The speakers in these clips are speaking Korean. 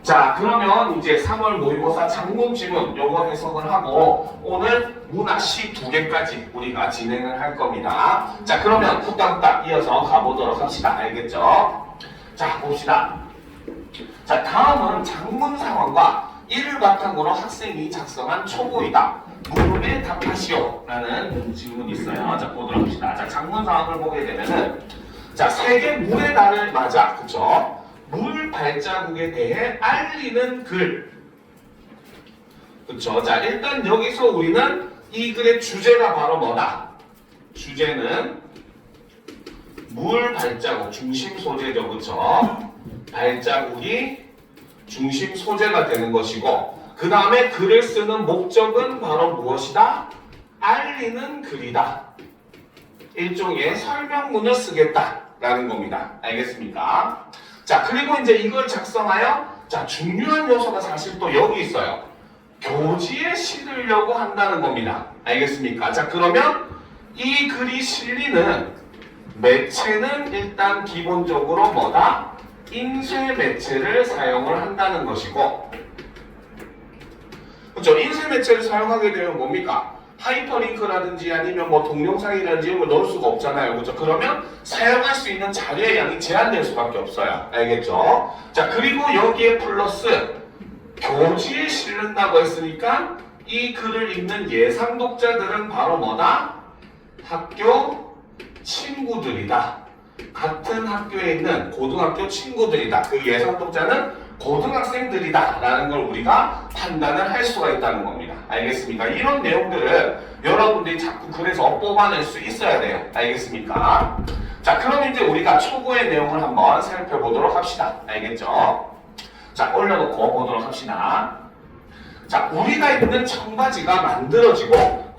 자, 그러면 이제 3월 모의고사 장문 지문 요거 해석을 하고 오늘 문학시 2개까지 우리가 진행을 할 겁니다. 자, 그러면 후딱후딱 이어서 가보도록 합시다. 알겠죠? 자, 봅시다. 자, 다음은 장문 상황과 이를 바탕으로 학생이 작성한 초고이다. 물음에 답하시오 라는 질문이 있어요. 자, 보도록 합시다. 자, 장문 상황을 보게 되면은 자, 세계 물의 달을 맞아. 그쵸? 물 발자국에 대해 알리는 글. 그쵸? 자, 일단 여기서 우리는 이 글의 주제가 바로 뭐다? 주제는 물 발자국, 중심 소재죠. 그쵸? 발자국이 중심 소재가 되는 것이고, 그 다음에 글을 쓰는 목적은 바로 무엇이다? 알리는 글이다. 일종의 설명문을 쓰겠다라는 겁니다. 알겠습니까? 자, 그리고 이제 이걸 작성하여 자, 중요한 요소가 사실 또 여기 있어요. 교지에 실으려고 한다는 겁니다. 알겠습니까? 자, 그러면 이 글이 실리는 매체는 일단 기본적으로 뭐다? 인쇄 매체를 사용을 한다는 것이고, 그렇죠? 인쇄 매체를 사용하게 되면 뭡니까? 하이퍼링크라든지 아니면 뭐 동영상이라든지 이런 걸 넣을 수가 없잖아요. 그렇죠? 그러면 사용할 수 있는 자료의 양이 제한될 수밖에 없어요. 알겠죠? 자, 그리고 여기에 플러스 교지에 실른다고 했으니까 이 글을 읽는 예상 독자들은 바로 뭐다? 학교 친구들이다. 같은 학교에 있는 고등학교 친구들이다. 그 예상 독자는 고등학생들이다 라는 걸 우리가 판단을 할 수가 있다는 겁니다. 알겠습니까? 이런 내용들을 여러분들이 자꾸 그래서 뽑아낼 수 있어야 돼요. 알겠습니까? 자, 그럼 이제 우리가 초고의 내용을 한번 살펴보도록 합시다. 알겠죠? 자, 올려놓고 보도록 합시다. 자, 우리가 입는 청바지가 만들어지고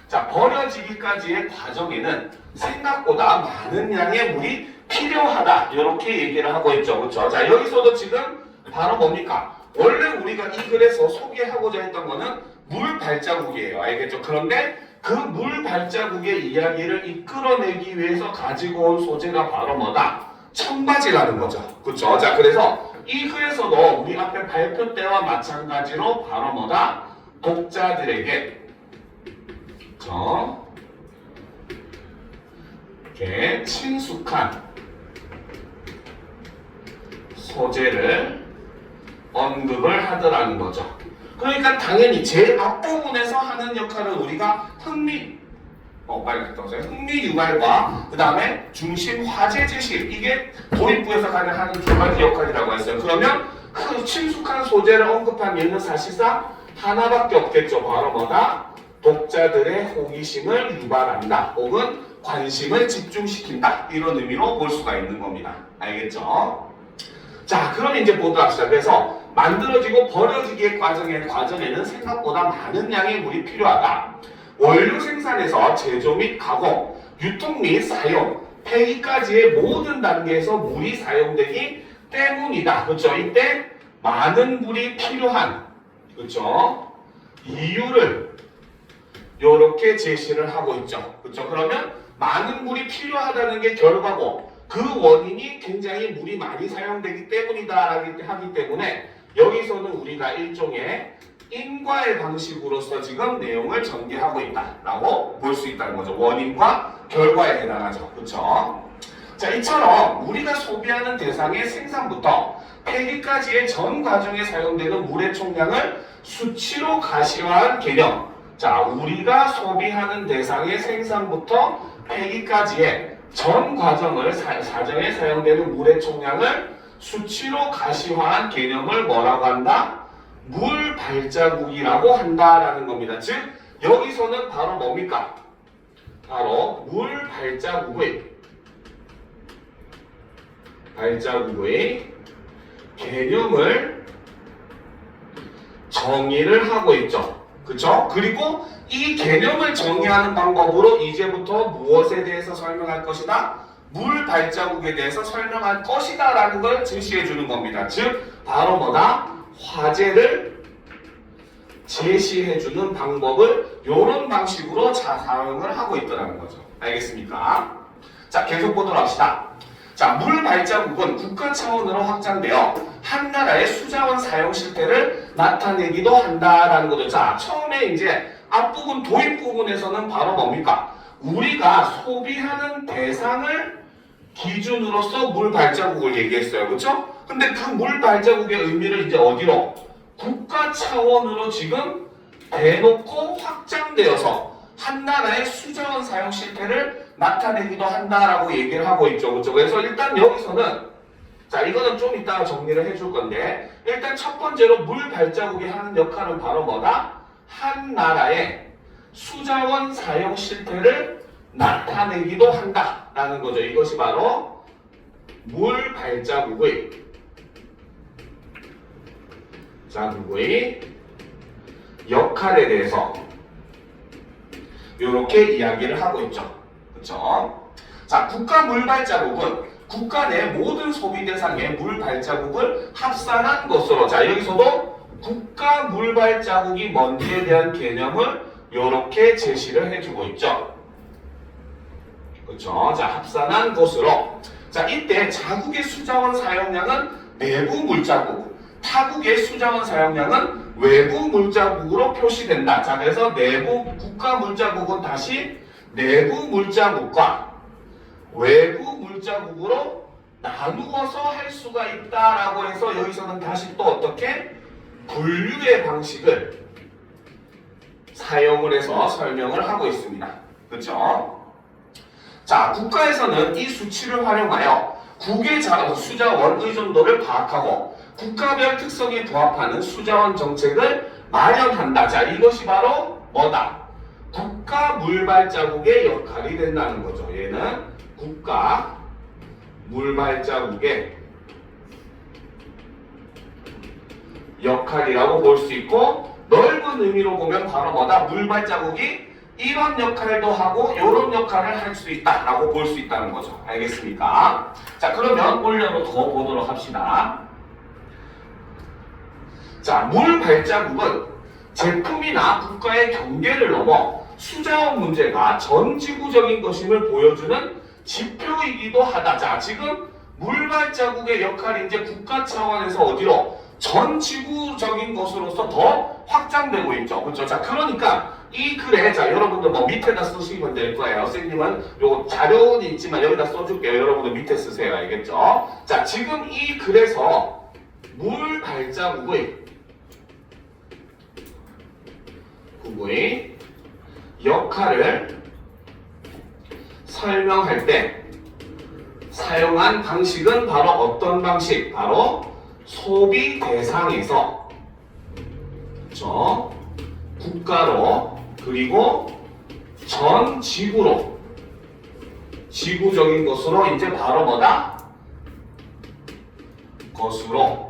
자, 버려지기까지의 과정에는 생각보다 많은 양의 물이 필요하다. 이렇게 얘기를 하고 있죠. 그렇죠? 자, 여기서도 지금 바로 뭡니까? 원래 우리가 이 글에서 소개하고자 했던 거는 물 발자국이에요. 알겠죠? 그런데 그 물 발자국의 이야기를 이끌어내기 위해서 가지고 온 소재가 바로 뭐다? 청바지라는 거죠. 그렇죠? 자, 그래서 이 글에서도 우리 앞에 발표 때와 마찬가지로 바로 뭐다? 독자들에게 이렇게 친숙한 소재를 언급을 하더라는 거죠. 그러니까 당연히 제일 앞부분에서 하는 역할은 우리가 흥미 유발과 그 다음에 중심 화제 제시, 이게 도입부에서 하는 두 가지 역할이라고 했어요. 그러면 그 친숙한 소재를 언급한 예는 사실상 하나밖에 없겠죠. 바로 뭐다? 독자들의 호기심을 유발한다. 혹은 관심을 집중시킨다. 이런 의미로 볼 수가 있는 겁니다. 알겠죠? 자, 그럼 이제 보도록 합시다. 그래서 만들어지고 버려지기의 과정에는 생각보다 많은 양의 물이 필요하다. 원료 생산에서 제조 및 가공, 유통 및 사용, 폐기까지의 모든 단계에서 물이 사용되기 때문이다. 그렇죠? 이때 많은 물이 필요한, 그렇죠? 이유를 이렇게 제시를 하고 있죠. 그렇죠? 그러면 많은 물이 필요하다는 게 결과고, 그 원인이 굉장히 물이 많이 사용되기 때문이다 하기 때문에 여기서는 우리가 일종의 인과의 방식으로서 지금 내용을 전개하고 있다라고 볼 수 있다는 거죠. 원인과 결과에 해당하죠. 그렇죠? 자, 이처럼 우리가 소비하는 대상의 생산부터 폐기까지의 전 과정에 사용되는 물의 총량을 수치로 가시화한 개념. 자, 우리가 소비하는 대상의 생산부터 폐기까지의 전 과정을 사정에 사용되는 물의 총량을 수치로 가시화한 개념을 뭐라고 한다? 물 발자국이라고 한다라는 겁니다. 즉, 여기서는 바로 뭡니까? 바로 물 발자국의 개념을 정의를 하고 있죠. 그쵸? 그리고 이 개념을 정의하는 방법으로 이제부터 무엇에 대해서 설명할 것이다? 물 발자국에 대해서 설명할 것이다 라는 걸 제시해 주는 겁니다. 즉, 바로 뭐다? 화제를 제시해 주는 방법을 이런 방식으로 사용을 하고 있더라는 거죠. 알겠습니까? 자, 계속 보도록 합시다. 자, 물 발자국은 국가 차원으로 확장되어 한 나라의 수자원 사용 실태를 나타내기도 한다라는 거죠. 자, 처음에 이제 앞부분 도입 부분에서는 바로 뭡니까? 우리가 소비하는 대상을 기준으로서 물 발자국을 얘기했어요. 그렇죠? 근데 그 물 발자국의 의미를 이제 어디로? 국가 차원으로 지금 대놓고 확장되어서 한 나라의 수자원 사용 실태를 나타내기도 한다라고 얘기를 하고 있죠. 그렇죠? 그래서 일단 여기서는 자, 이거는 좀 이따가 정리를 해줄 건데 일단 첫 번째로 물 발자국이 하는 역할은 바로 뭐다? 한 나라의 수자원 사용 실태를 나타내기도 한다라는 거죠. 이것이 바로 물 발자국의 역할에 대해서 이렇게 이야기를 하고 있죠. 그렇죠? 자, 국가 물 발자국은 국가 내 모든 소비 대상의 물 발자국을 합산한 것으로 자, 여기서도 국가 물 발자국이 뭔지에 대한 개념을 이렇게 제시를 해주고 있죠. 그렇죠? 자, 합산한 것으로 자, 이때 자국의 수자원 사용량은 내부 물자국, 타국의 수자원 사용량은 외부 물자국으로 표시된다. 자, 그래서 내부 국가 물자국은 다시 내부 물자국과 외부 물자국으로 나누어서 할 수가 있다라고 해서 여기서는 다시 또 어떻게 분류의 방식을 사용을 해서 설명을 하고 있습니다. 그렇죠? 자, 국가에서는 이 수치를 활용하여 국외 수자원 의존도를 파악하고 국가별 특성에 부합하는 수자원 정책을 마련한다. 자, 이것이 바로 뭐다? 국가 물발자국의 역할이 된다는 거죠. 얘는 국가 물발자국의 역할이라고 볼 수 있고 넓은 의미로 보면 바로 뭐다? 물발자국이 이런 역할도 하고 이런 역할을 할 수 있다라고 볼 수 있다는 거죠. 알겠습니까? 자, 그러면 올려놓고 보도록 합시다. 자, 물 발자국은 제품이나 국가의 경계를 넘어 수자원 문제가 전 지구적인 것임을 보여주는 지표이기도 하다. 자, 지금 물 발자국의 역할이 이제 국가 차원에서 어디로? 전 지구적인 것으로서 더 확장되고 있죠. 그렇죠? 자, 그러니까 이 글에 자, 여러분들 뭐 밑에다 쓰시면 될 거예요. 선생님은 요 자료는 있지만 여기다 써줄게요. 여러분들 밑에 쓰세요. 알겠죠? 자, 지금 이 글에서 물 발자국의 역할을 설명할 때 사용한 방식은 바로 어떤 방식? 바로 소비 대상에서 그렇죠? 국가로 그리고 전 지구로 지구적인 것으로 이제 바로 뭐다? 것으로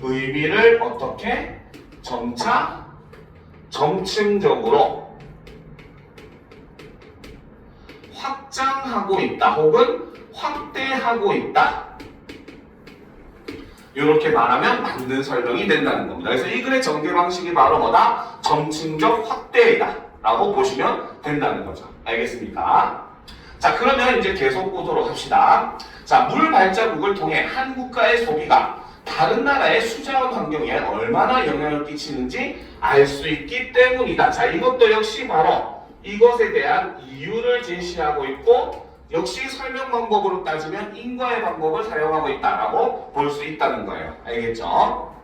의미를 어떻게 점차 점층적으로 확장하고 있다 혹은 확대하고 있다 이렇게 말하면 맞는 설명이 된다는 겁니다. 그래서 이 글의 전개 방식이 바로 뭐다? 점층적 확대이다 라고 보시면 된다는 거죠. 알겠습니까? 자, 그러면 이제 계속 보도록 합시다. 자, 물 발자국을 통해 한 국가의 소비가 다른 나라의 수자원 환경에 얼마나 영향을 끼치는지 알 수 있기 때문이다. 자, 이것도 역시 바로 이것에 대한 이유를 제시하고 있고 역시 설명 방법으로 따지면 인과의 방법을 사용하고 있다라고 볼 수 있다는 거예요. 알겠죠?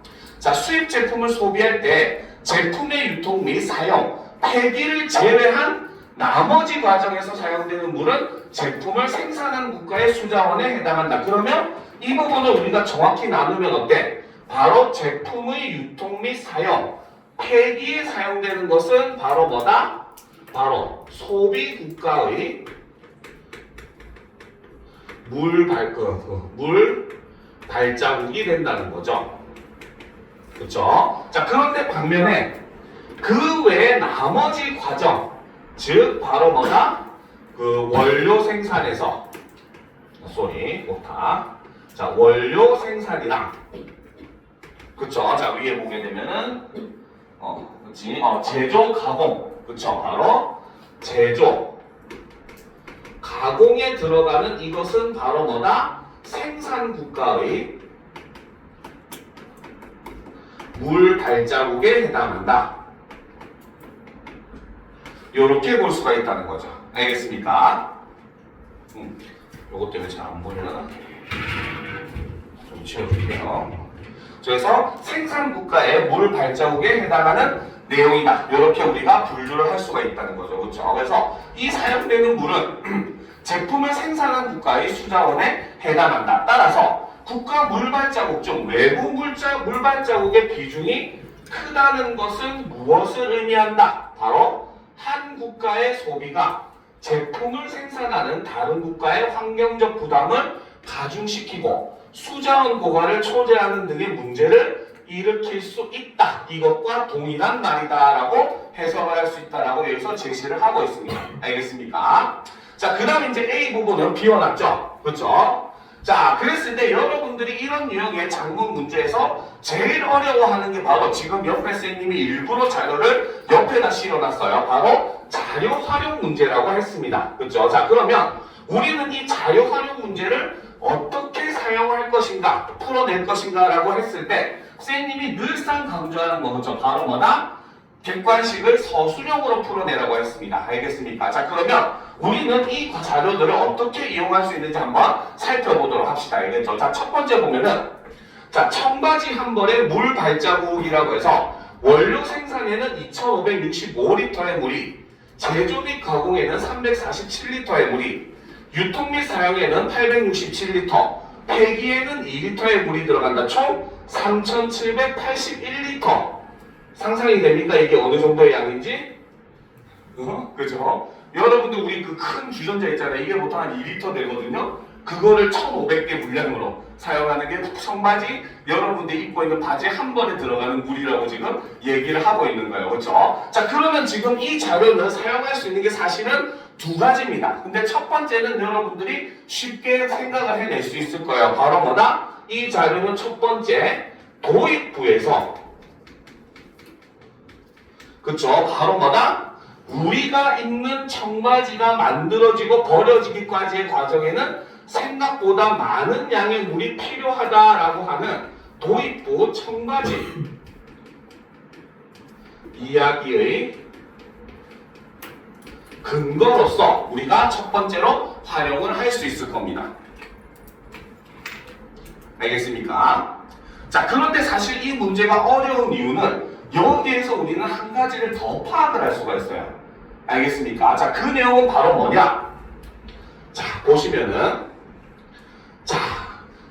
자, 수입 제품을 소비할 때 제품의 유통 및 사용, 폐기를 제외한 나머지 과정에서 사용되는 물은 제품을 생산한 국가의 수자원에 해당한다. 그러면 이 부분을 우리가 정확히 나누면 어때? 바로 제품의 유통 및 사용, 폐기에 사용되는 것은 바로 뭐다? 바로 소비 국가의 물 발자국이 된다는 거죠. 그렇죠? 자, 그런데 반면에 그 외에 나머지 과정, 즉 바로 뭐다? 그 원료 생산에서 자, 원료 생산이랑 그쵸? 자, 위에 보게 되면은 제조 가공, 그쵸? 바로 제조 가공에 들어가는 이것은 바로 뭐다? 생산 국가의 물 발자국에 해당한다. 이렇게 볼 수가 있다는 거죠. 알겠습니까? 요것 때문에 잘 안 보이려나? 좀 지워줄게요. 그래서 생산국가의 물 발자국에 해당하는 내용이다. 이렇게 우리가 분류를 할 수가 있다는 거죠. 그렇죠? 그래서 이 사용되는 물은 제품을 생산한 국가의 수자원에 해당한다. 따라서 국가 물 발자국 중 외부 물 발자국의 비중이 크다는 것은 무엇을 의미한다? 바로 한 국가의 소비가 제품을 생산하는 다른 국가의 환경적 부담을 가중시키고 수자원 고갈을 초래하는 등의 문제를 일으킬 수 있다. 이것과 동일한 말이다 라고 해석을 할 수 있다라고 여기서 제시를 하고 있습니다. 알겠습니까? 자, 그 다음에 이제 A 부분은 비워놨죠. 그렇죠? 자, 그랬을 때 여러분들이 이런 유형의 작문 문제에서 제일 어려워하는 게 바로 지금 옆에 쌤님이 일부러 자료를 옆에다 실어놨어요. 바로 자료 활용 문제라고 했습니다. 그렇죠? 자, 그러면 우리는 이 자료 활용 문제를 어떻게 사용할 것인가, 풀어낼 것인가 라고 했을 때 쌤님이 늘상 강조하는 거 그렇죠? 바로 뭐다? 객관식을 서술형으로 풀어내라고 했습니다. 알겠습니까? 자, 그러면 우리는 이 자료들을 어떻게 이용할 수 있는지 한번 살펴보도록 합시다. 알겠죠? 자, 첫 번째 보면은 자, 청바지 한 벌에 물 발자국이라고 해서 원료 생산에는 2565리터의 물이, 제조 및 가공에는 347리터의 물이, 유통 및 사용에는 867리터, 폐기에는 2리터의 물이 들어간다. 총 3781리터. 상상이 됩니까? 이게 어느 정도의 양인지? 그죠? 여러분들 우리 그 큰 주전자 있잖아요. 이게 보통 한 2리터 되거든요. 그거를 1500개 물량으로 사용하는 게 청바지, 여러분들이 입고 있는 바지 한 번에 들어가는 물이라고 지금 얘기를 하고 있는 거예요. 그렇죠? 자, 그러면 지금 이 자료는 사용할 수 있는 게 사실은 두 가지입니다. 근데 첫 번째는 여러분들이 쉽게 생각을 해낼 수 있을 거예요. 바로 뭐다? 이 자료는 첫 번째 도입부에서, 그쵸? 바로 뭐다? 우리가 입는 청바지가 만들어지고 버려지기까지의 과정에는 생각보다 많은 양의 물이 필요하다라고 하는 도입부 청바지 이야기의 근거로서 우리가 첫 번째로 활용을 할 수 있을 겁니다. 알겠습니까? 자, 그런데 사실 이 문제가 어려운 이유는 여기에서 우리는 한 가지를 더 파악을 할 수가 있어요. 알겠습니까? 자, 그 내용은 바로 뭐냐? 자, 보시면은 자,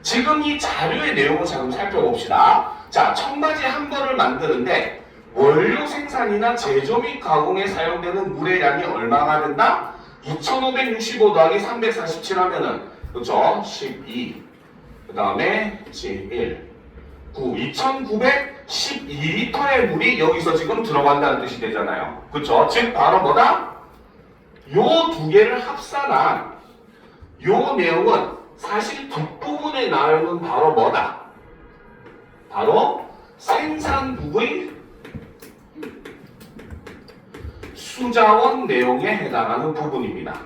지금 이 자료의 내용을 좀 살펴봅시다. 자, 청바지 한 벌을 만드는데 원료 생산이나 제조 및 가공에 사용되는 물의 양이 얼마가 된다? 2565 더하기 347 하면은 그쵸? 12, 그 다음에 1, 9, 2912리터의 물이 여기서 지금 들어간다는 뜻이 되잖아요. 그쵸? 즉 바로 뭐다? 요 두 개를 합산한 요 내용은 사실 뒷부분에 나오는 바로 뭐다? 바로 생산국의 수자원 내용에 해당하는 부분입니다.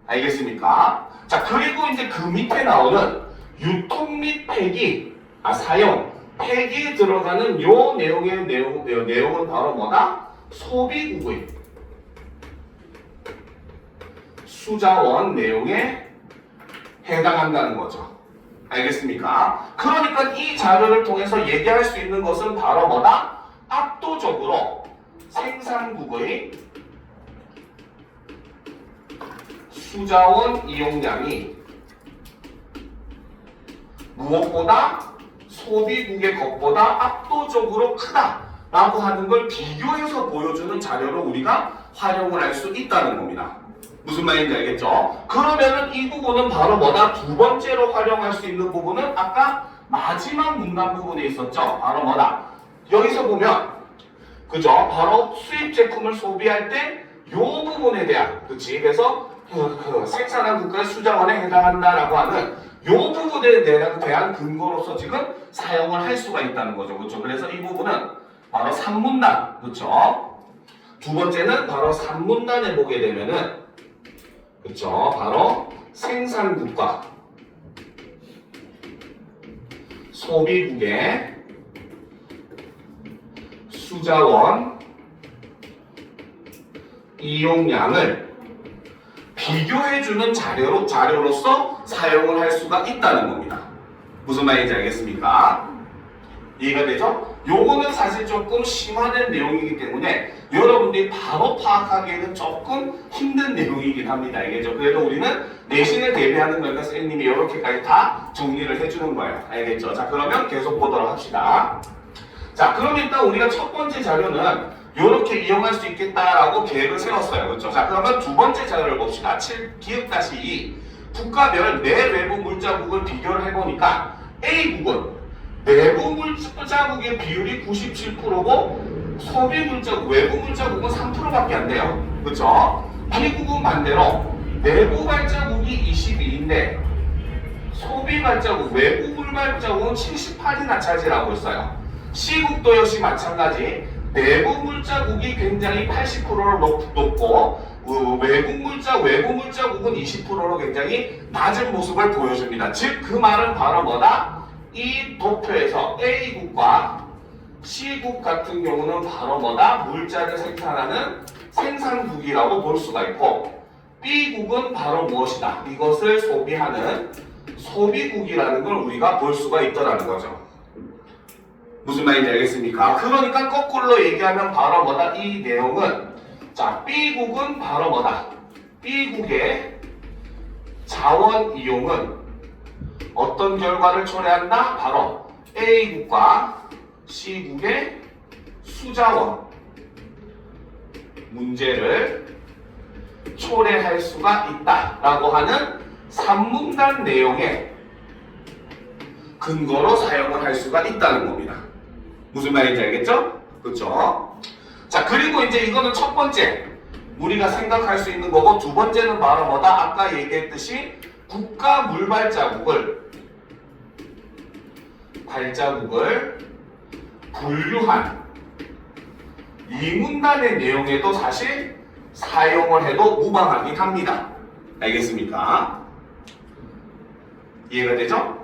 알겠습니까? 자, 그리고 이제 그 밑에 나오는 유통 및 폐기, 사용, 폐기에 들어가는 요 내용의 내용은 바로 뭐다? 소비국의 수자원 내용에 해당한다는 거죠. 알겠습니까? 그러니까 이 자료를 통해서 얘기할 수 있는 것은 바로 뭐다? 압도적으로 생산국의 수자원 이용량이 무엇보다 소비국의 것보다 압도적으로 크다라고 하는 걸 비교해서 보여주는 자료로 우리가 활용을 할 수 있다는 겁니다. 무슨 말인지 알겠죠? 그러면은 이 부분은 바로 뭐다? 두 번째로 활용할 수 있는 부분은 아까 마지막 문단 부분에 있었죠? 바로 뭐다? 여기서 보면 그죠? 바로 수입 제품을 소비할 때 이 부분에 대한, 그치? 그래서 생산한 국가의 수자원에 해당한다라고 하는 이 부분에 대한 근거로서 지금 사용을 할 수가 있다는 거죠. 그렇죠? 그래서 이 부분은 바로 3문단, 그렇죠? 두 번째는 바로 3문단에 보게 되면은, 그렇죠? 바로 생산국가, 소비국의 수자원 이용량을 비교해주는 자료로서 사용을 할 수가 있다는 겁니다. 무슨 말인지 알겠습니까? 이해가 되죠? 요거는 사실 조금 심화된 내용이기 때문에 여러분들이 바로 파악하기에는 조금 힘든 내용이긴 합니다. 알겠죠? 그래도 우리는 내신을 대비하는 거니까 선생님이 이렇게까지 다 정리를 해주는 거예요. 알겠죠? 자, 그러면 계속 보도록 합시다. 자, 그럼 일단 우리가 첫 번째 자료는 이렇게 이용할 수 있겠다라고 계획을 세웠어요. 그렇죠? 자, 그러면 두 번째 자료를 봅시다. 7-2 국가별 내 외부 물자국을 비교를 해보니까 A국은 내부 물자국의 비율이 97%고 소비 물자국, 외부 물자국은 3%밖에 안 돼요. 그렇죠? B국은 반대로 내부 발자국이 22인데 소비 발자국, 외부 물 발자국은 78이나 차지하고 있어요. C국도 역시 마찬가지 내부 물자국이 굉장히 80%로 높고 외부 물자국은 20%로 굉장히 낮은 모습을 보여줍니다. 즉 그 말은 바로 뭐다? 이 도표에서 A국과 C국 같은 경우는 바로 뭐다? 물자를 생산하는 생산국이라고 볼 수가 있고 B국은 바로 무엇이다? 이것을 소비하는 소비국이라는 걸 우리가 볼 수가 있더라는 거죠. 무슨 말인지 알겠습니까? 그러니까 거꾸로 얘기하면 바로 뭐다? 이 내용은 자, B국은 바로 뭐다? B국의 자원 이용은 어떤 결과를 초래한다? 바로 A국과 C국의 수자원 문제를 초래할 수가 있다라고 하는 산문단 내용의 근거로 사용을 할 수가 있다는 겁니다. 무슨 말인지 알겠죠? 그렇죠? 자, 그리고 이제 이거는 첫 번째 우리가 생각할 수 있는 거고 두 번째는 바로 뭐다? 아까 얘기했듯이 국가 물발자국을 분류한 이 문단의 내용에도 사실 사용을 해도 무방하긴 합니다. 알겠습니까? 이해가 되죠?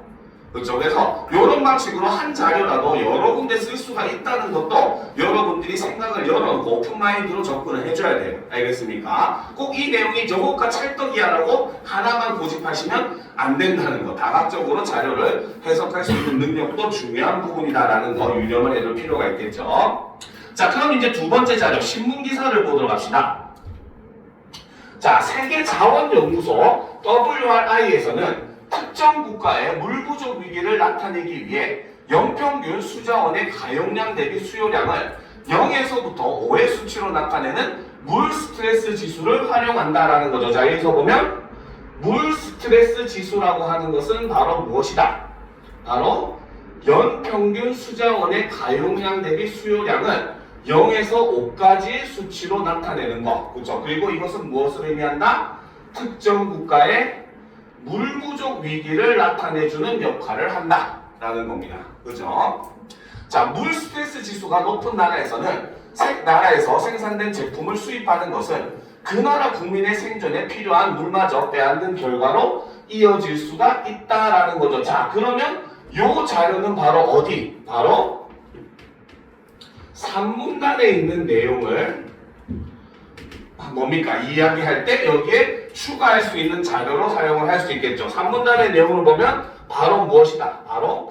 그렇죠? 그래서 이런 방식으로 한 자료라도 여러 군데 쓸 수가 있다는 것도 여러분들이 생각을 열어놓고 오픈마인드로 접근을 해줘야 돼요. 알겠습니까? 꼭 이 내용이 저것과 찰떡이야라고 하나만 고집하시면 안 된다는 거. 다각적으로 자료를 해석할 수 있는 능력도 중요한 부분이다라는 거 유념을 해둘 필요가 있겠죠. 자, 그럼 이제 두 번째 자료 신문기사를 보도록 합시다. 자, 세계자원연구소 WRI에서는 특정 국가의 물 부족 위기를 나타내기 위해 연평균 수자원의 가용량 대비 수요량을 0에서부터 5의 수치로 나타내는 물 스트레스 지수를 활용한다라는 거죠. 자, 여기서 보면 물 스트레스 지수라고 하는 것은 바로 무엇이다? 바로 연평균 수자원의 가용량 대비 수요량을 0에서 5까지의 수치로 나타내는 것. 그렇죠? 그리고 이것은 무엇을 의미한다? 특정 국가의 물 부족 위기를 나타내주는 역할을 한다라는 겁니다. 그죠? 자, 물 스트레스 지수가 높은 나라에서 생산된 제품을 수입하는 것은 그 나라 국민의 생존에 필요한 물마저 빼앗는 결과로 이어질 수가 있다라는 거죠. 자, 그러면 이 자료는 바로 어디? 바로 산문단에 있는 내용을 뭡니까? 이야기할 때 여기에 추가할 수 있는 자료로 사용을 할 수 있겠죠. 산문단의 내용을 보면 바로 무엇이다? 바로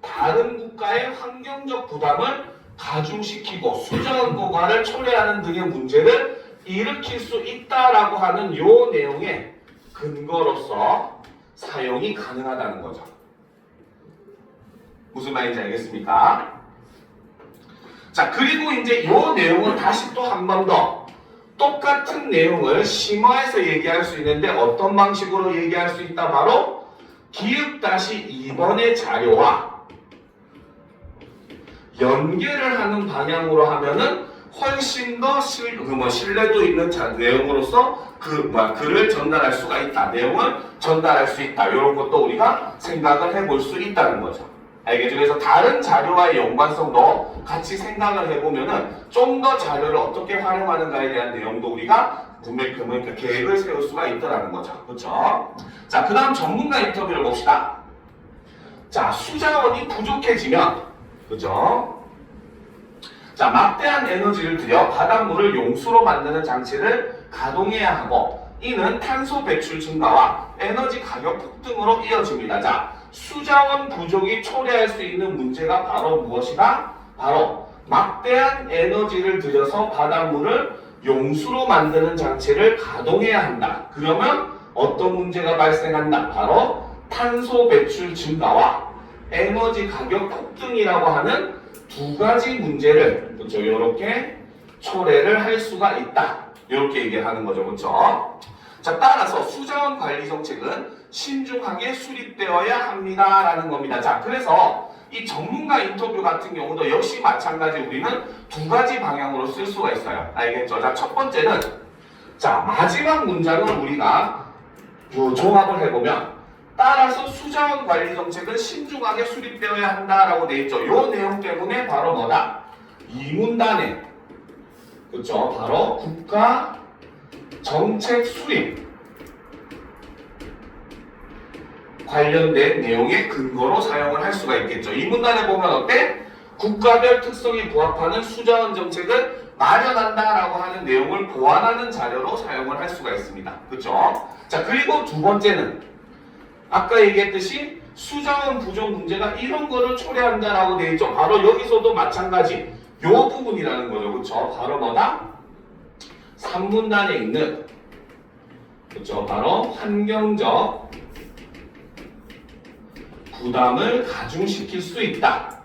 다른 국가의 환경적 부담을 가중시키고 수자원 고갈을 초래하는 등의 문제를 일으킬 수 있다라고 하는 이 내용의 근거로서 사용이 가능하다는 거죠. 무슨 말인지 알겠습니까? 자, 그리고 이제 이 내용을 다시 또 한 번 더 똑같은 내용을 심화해서 얘기할 수 있는데 어떤 방식으로 얘기할 수 있다? 바로 기읍-2번의 자료와 연계를 하는 방향으로 하면은 훨씬 더 신뢰도 있는 내용으로서 글을 전달할 수가 있다. 내용을 전달할 수 있다. 이런 것도 우리가 생각을 해볼 수 있다는 거죠. 알겠죠? 그래서 다른 자료와의 연관성도 같이 생각을 해보면은 좀 더 자료를 어떻게 활용하는가에 대한 내용도 우리가 분명히 계획을 세울 수가 있다는 거죠. 그렇죠? 자, 그 다음 전문가 인터뷰를 봅시다. 자, 수자원이 부족해지면, 그죠? 자, 막대한 에너지를 들여 바닷물을 용수로 만드는 장치를 가동해야 하고 이는 탄소 배출 증가와 에너지 가격 폭등으로 이어집니다. 자, 수자원 부족이 초래할 수 있는 문제가 바로 무엇이다? 바로 막대한 에너지를 들여서 바닷물을 용수로 만드는 장치를 가동해야 한다. 그러면 어떤 문제가 발생한다? 바로 탄소 배출 증가와 에너지 가격 폭등이라고 하는 두 가지 문제를 그렇죠? 이렇게 초래를 할 수가 있다. 이렇게 얘기하는 거죠. 그렇죠? 자, 따라서 수자원 관리 정책은 신중하게 수립되어야 합니다. 라는 겁니다. 자, 그래서 이 전문가 인터뷰 같은 경우도 역시 마찬가지 우리는 두 가지 방향으로 쓸 수가 있어요. 알겠죠? 자, 첫 번째는 자, 마지막 문장을 우리가 종합을 해보면 따라서 수자원 관리 정책은 신중하게 수립되어야 한다라고 돼 있죠. 이 내용 때문에 바로 뭐다? 이 문단에 그렇죠? 바로 국가 정책 수립 관련된 내용의 근거로 사용을 할 수가 있겠죠. 이 문단에 보면 어때? 국가별 특성에 부합하는 수자원 정책을 마련한다라고 하는 내용을 보완하는 자료로 사용을 할 수가 있습니다. 그렇죠? 자, 그리고 두 번째는 아까 얘기했듯이 수자원 부족 문제가 이런 거를 초래한다라고 되어 있죠. 바로 여기서도 마찬가지 요 부분이라는 거죠. 그렇죠? 바로 뭐다? 3문단에 있는 그렇죠? 바로 환경적 부담을 가중시킬 수 있다.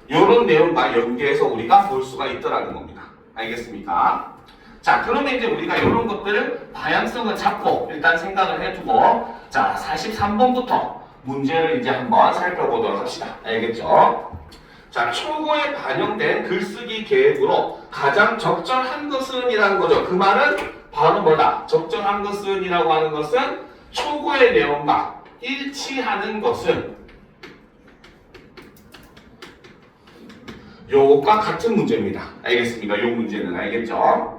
이런 내용과 연계해서 우리가 볼 수가 있더라는 겁니다. 알겠습니까? 자, 그러면 이제 우리가 이런 것들을 방향성을 잡고 일단 생각을 해두고 자, 43번부터 문제를 이제 한번 살펴보도록 합시다. 알겠죠? 자, 초고에 반영된 글쓰기 계획으로 가장 적절한 것은 이라는 거죠. 그 말은 바로 뭐다? 적절한 것은 이라고 하는 것은 초고의 내용과 일치하는 것은 요것과 같은 문제입니다. 알겠습니까? 요 문제는 알겠죠?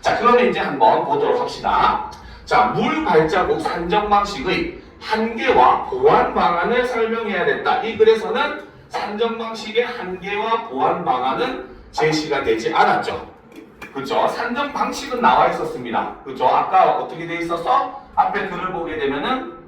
자, 그러면 이제 한번 보도록 합시다. 자, 물 발자국 산정 방식의 한계와 보완 방안을 설명해야 된다. 이 글에서는 산정 방식의 한계와 보완 방안은 제시가 되지 않았죠. 그렇죠? 산정 방식은 나와 있었습니다. 그렇죠? 아까 어떻게 돼 있었어? 앞에 글을 보게 되면은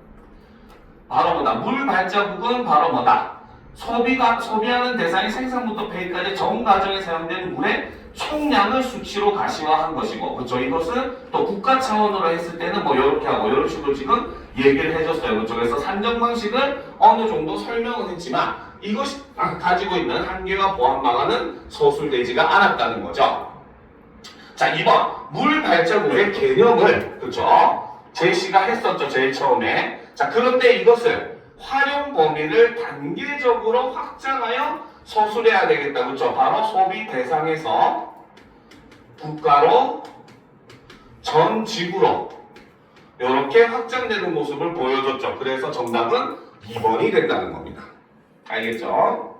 바로 뭐다? 물 발자국은 바로 뭐다? 소비하는 대상이 생산부터 폐기까지 전 과정에 사용된 물의 총량을 수치로 가시화한 것이고, 그렇죠? 이것은 또 국가 차원으로 했을 때는 뭐 이렇게 하고 이런 식으로 지금 얘기를 해줬어요. 그렇죠? 그래서 산정 방식을 어느 정도 설명은 했지만 이것이 가지고 있는 한계와 보완 방안은 서술되지가 않았다는 거죠. 자, 2번 물 발자국의 개념을 그렇죠? 제시가 했었죠. 제일 처음에. 자, 그런데 이것을 활용 범위를 단계적으로 확장하여 서술해야 되겠다. 그렇죠? 바로 소비 대상에서 국가로 전 지구로 이렇게 확장되는 모습을 보여줬죠. 그래서 정답은 2번이 된다는 겁니다. 알겠죠?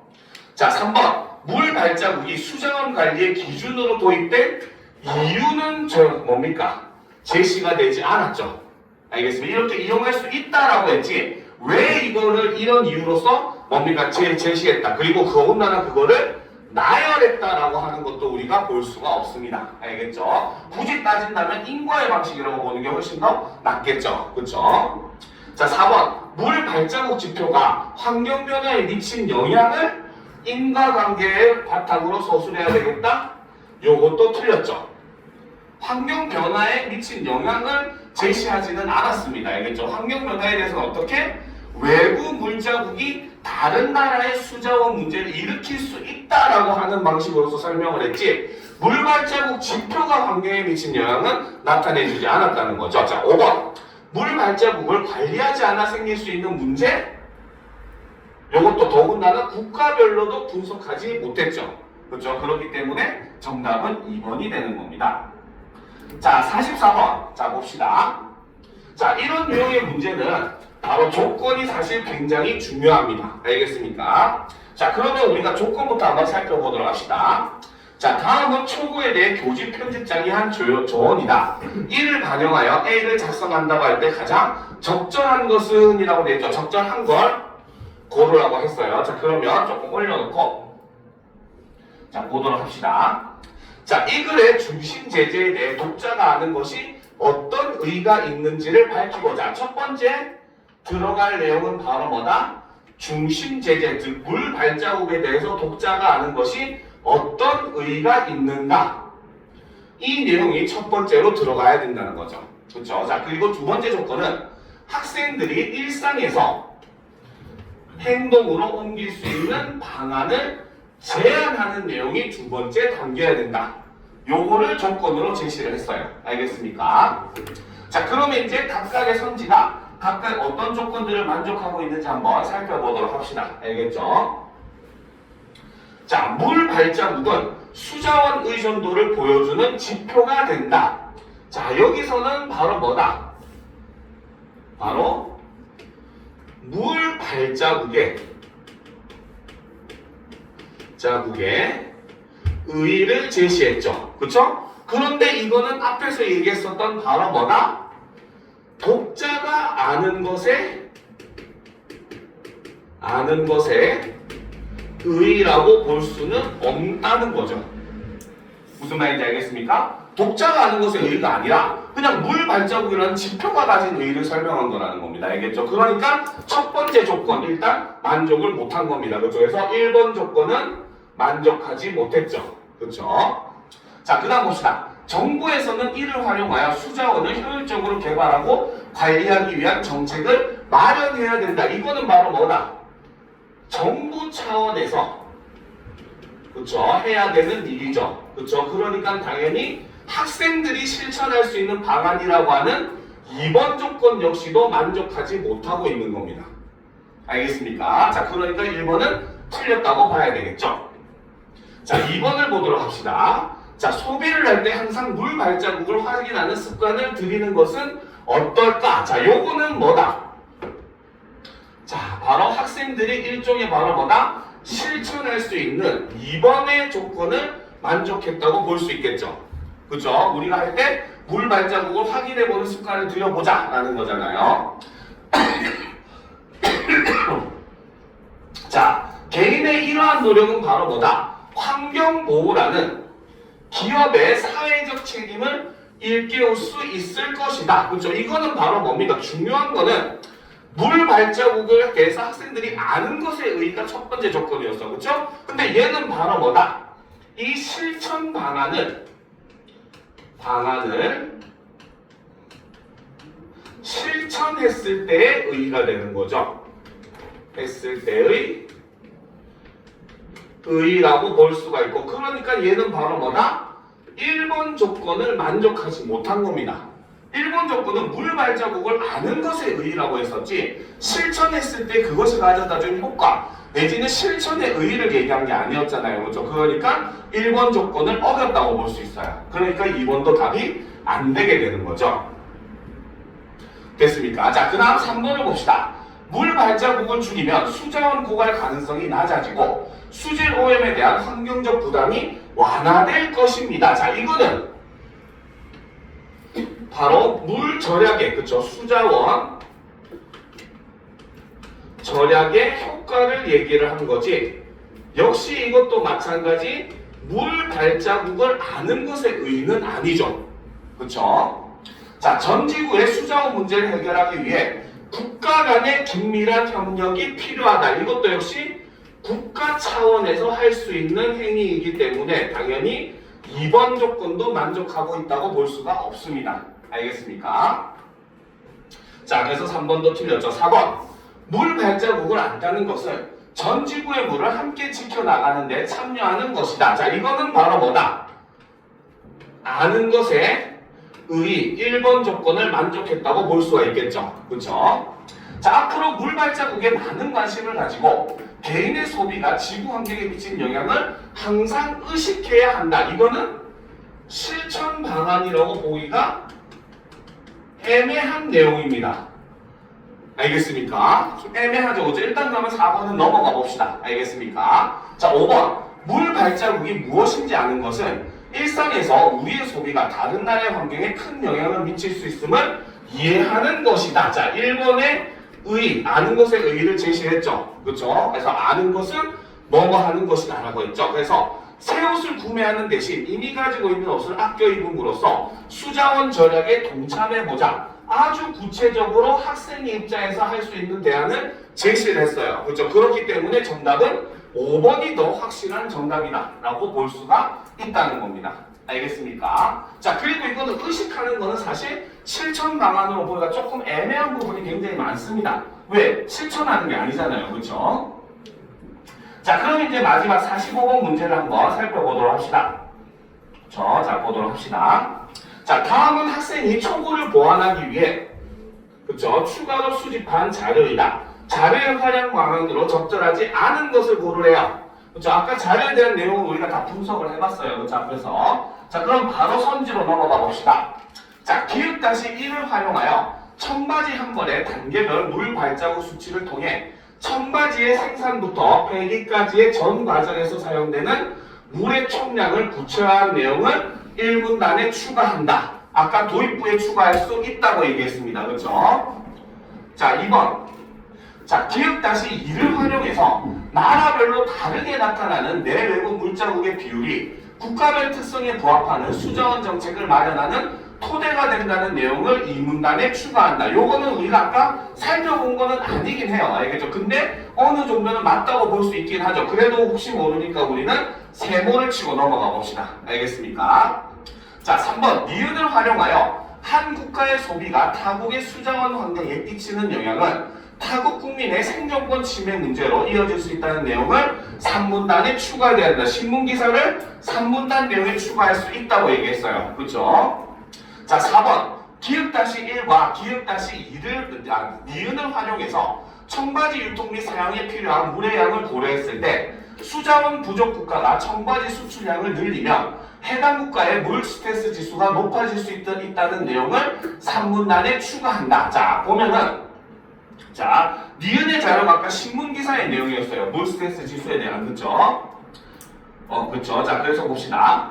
자, 3번 물 발자국이 수자원 관리의 기준으로 도입된 이유는 뭡니까? 제시가 되지 않았죠. 알겠습니다. 이렇게 이용할 수 있다라고 했지 왜 이거를 이런 이유로서 뭡니까? 제시했다. 그리고 더군다나 그거를 나열했다라고 하는 것도 우리가 볼 수가 없습니다. 알겠죠? 굳이 따진다면 인과의 방식이라고 보는 게 훨씬 더 낫겠죠. 그렇죠? 자, 4번 물 발자국 지표가 환경 변화에 미친 영향을 인과관계의 바탕으로 서술해야 되겠다? 요것도 틀렸죠. 환경 변화에 미친 영향을 제시하지는 않았습니다. 알겠죠? 환경 변화에 대해서는 어떻게? 외부 물자국이 다른 나라의 수자원 문제를 일으킬 수 있다라고 하는 방식으로서 설명을 했지 물 발자국 지표가 환경에 미친 영향은 나타내주지 않았다는 거죠. 자, 5번 물 발자국을 관리하지 않아 생길 수 있는 문제? 이것도 더군다나 국가별로도 분석하지 못했죠. 그렇죠? 그렇기 때문에 정답은 2번이 되는 겁니다. 자, 44번. 자, 봅시다. 자, 이런 유형의 문제는 바로 조건이 사실 굉장히 중요합니다. 알겠습니까? 자, 그러면 우리가 조건부터 한번 살펴보도록 합시다. 자, 다음은 초고에 대해 교직 편집장이 한 조언이다. 이를 반영하여 A를 작성한다고 할 때 가장 적절한 것은 이라고 되어 있죠. 적절한 걸 고르라고 했어요. 자, 그러면 조금 올려놓고 자, 보도록 합시다. 자, 이 글의 중심 제재에 대해 독자가 아는 것이 어떤 의의가 있는지를 밝히고자 첫 번째 들어갈 내용은 바로 뭐다? 중심 제재, 즉 물 발자국에 대해서 독자가 아는 것이 어떤 의의가 있는가? 이 내용이 첫 번째로 들어가야 된다는 거죠. 그렇죠? 자, 그리고 두 번째 조건은 학생들이 일상에서 행동으로 옮길 수 있는 방안을 제안하는 내용이 두 번째 담겨야 된다. 요거를 조건으로 제시를 했어요. 알겠습니까? 자, 그러면 이제 각각의 선지가 각각 어떤 조건들을 만족하고 있는지 한번 살펴보도록 합시다. 알겠죠? 자, 물 발자국은 수자원 의존도를 보여주는 지표가 된다. 자, 여기서는 바로 뭐다? 바로 물 발자국의 의의를 제시했죠. 그쵸? 그런데 이거는 앞에서 얘기했었던 바로 뭐다? 독자가 아는 것의 의의라고 볼 수는 없다는 거죠. 무슨 말인지 알겠습니까? 독자가 아는 것의 의의가 아니라 그냥 물 발자국이라는 지표가 가진 의의를 설명한 거라는 겁니다. 알겠죠? 그러니까 첫 번째 조건 일단 만족을 못한 겁니다. 그렇죠? 그래서 1번 조건은 만족하지 못했죠. 그렇죠? 자, 그 다음 봅시다. 정부에서는 이를 활용하여 수자원을 효율적으로 개발하고 관리하기 위한 정책을 마련해야 된다. 이거는 바로 뭐다? 정부 차원에서 그렇죠? 해야 되는 일이죠. 그렇죠? 그러니까 당연히 학생들이 실천할 수 있는 방안이라고 하는 2번 조건 역시도 만족하지 못하고 있는 겁니다. 알겠습니까? 자, 그러니까 1번은 틀렸다고 봐야 되겠죠. 자, 2번을 보도록 합시다. 자, 소비를 할 때 항상 물 발자국을 확인하는 습관을 들이는 것은 어떨까? 자, 요거는 뭐다? 자, 바로 학생들이 일종의 바로 뭐다? 실천할 수 있는 2번의 조건을 만족했다고 볼 수 있겠죠. 그죠? 우리가 할 때 물 발자국을 확인해보는 습관을 들여보자 라는 거잖아요. 자, 개인의 이러한 노력은 바로 뭐다? 환경보호라는 기업의 사회적 책임을 일깨울 수 있을 것이다. 그렇죠? 이거는 바로 뭡니까? 중요한 거는 물 발자국을 대해서 학생들이 아는 것의 의의가 첫 번째 조건이었어. 그렇죠? 근데 얘는 바로 뭐다? 이 실천 방안을 실천했을 때의 의의가 되는 거죠. 했을 때의 의의라고 볼 수가 있고, 그러니까 얘는 바로 뭐다? 1번 조건을 만족하지 못한 겁니다. 1번 조건은 물 발자국을 아는 것의 의의라고 했었지, 실천했을 때 그것이 가져다 준 효과 내지는 실천의 의의를 얘기한 게 아니었잖아요. 그렇죠? 그러니까 1번 조건을 어겼다고 볼 수 있어요. 그러니까 2번도 답이 안 되게 되는 거죠. 됐습니까? 자, 그 다음 3번을 봅시다. 물 발자국을 줄이면 수자원 고갈 가능성이 낮아지고 수질 오염에 대한 환경적 부담이 완화될 것입니다. 자, 이거는 바로 물 절약의, 그쵸? 수자원 절약의 효과를 얘기를 한 거지. 역시 이것도 마찬가지 물 발자국을 아는 것의 의의는 아니죠. 그쵸? 자, 전 지구의 수자원 문제를 해결하기 위해 국가 간의 긴밀한 협력이 필요하다. 이것도 역시 국가 차원에서 할 수 있는 행위이기 때문에 당연히 2번 조건도 만족하고 있다고 볼 수가 없습니다. 알겠습니까? 자, 그래서 3번도 틀렸죠. 4번. 물 발자국을 안다는 것은 전 지구의 물을 함께 지켜나가는 데 참여하는 것이다. 자, 이거는 바로 뭐다? 아는 것에 의의 1번 조건을 만족했다고 볼 수가 있겠죠. 그렇죠? 자, 앞으로 물 발자국에 많은 관심을 가지고 개인의 소비가 지구 환경에 미친 영향을 항상 의식해야 한다. 이거는 실천 방안이라고 보기가 애매한 내용입니다. 알겠습니까? 좀 애매하죠. 그죠? 일단 그러면 4번은 넘어가 봅시다. 알겠습니까? 자, 5번. 물 발자국이 무엇인지 아는 것은 일상에서 우리의 소비가 다른 나라의 환경에 큰 영향을 미칠 수 있음을 이해하는 것이다. 자, 1번의 의의, 아는 것의 의의를 제시했죠. 그렇죠? 그래서 아는 것은 뭐뭐 하는 것이다 라고 했죠. 그래서 새 옷을 구매하는 대신 이미 가지고 있는 옷을 아껴 입음으로써 수자원 절약에 동참해보자. 아주 구체적으로 학생의 입장에서 할 수 있는 대안을 제시를 했어요. 그렇죠? 그렇기 때문에 정답은 5번이 더 확실한 정답이다 라고 볼 수가 있다는 겁니다. 알겠습니까? 자, 그리고 이거는 의식하는 거는 사실 실천 방안으로 보기가 조금 애매한 부분이 굉장히 많습니다. 왜? 실천하는 게 아니잖아요. 그렇죠? 자, 그럼 이제 마지막 45번 문제를 한번 살펴보도록 합시다. 자, 보도록 합시다. 자, 다음은 학생이 초고를 보완하기 위해 그쵸? 추가로 수집한 자료이다. 자료의 활용 방향으로 적절하지 않은 것을 고르래요. 그쵸? 아까 자료에 대한 내용을 우리가 다 분석을 해봤어요. 그쵸? 앞에서. 자, 그럼 바로 선지로 넘어가 봅시다. 자, 기획-1을 활용하여 청바지 한 벌의 단계별 물 발자국 수치를 통해 청바지의 생산부터 폐기까지의 전 과정에서 사용되는 물의 총량을 구체화한 내용을 1문단에 추가한다. 아까 도입부에 추가할 수 있다고 얘기했습니다. 그렇죠? 자, 2번. 자, 기획-2를 활용해서 나라별로 다르게 나타나는 내외부 물자국의 비율이 국가별 특성에 부합하는 수자원 정책을 마련하는 토대가 된다는 내용을 이 문단에 추가한다. 요거는 우리가 아까 살펴본 거는 아니긴 해요. 알겠죠? 근데 어느 정도는 맞다고 볼 수 있긴 하죠. 그래도 혹시 모르니까 우리는 세모를 치고 넘어가 봅시다. 알겠습니까? 자, 3번. 니은을 활용하여 한 국가의 소비가 타국의 수자원 환경에 끼치는 영향은 타국 국민의 생존권 침해 문제로 이어질 수 있다는 내용을 3문단에 추가해야 한다. 신문기사를 3문단 내용에 추가할 수 있다고 얘기했어요. 그렇죠? 자, 4번. 기획-1과 기획-2를 니은을 활용해서 청바지 유통 및 사용에 필요한 물의 양을 고려했을 때 수자원 부족 국가가 청바지 수출량을 늘리면 해당 국가의 물 스트레스 지수가 높아질 수 있다는 내용을 3문단에 추가한다. 자, 보면은 자, 니은의 자료가 아까 신문기사의 내용이었어요. 물 스트레스 지수에 대한. 그쵸? 그쵸? 자, 그래서 봅시다.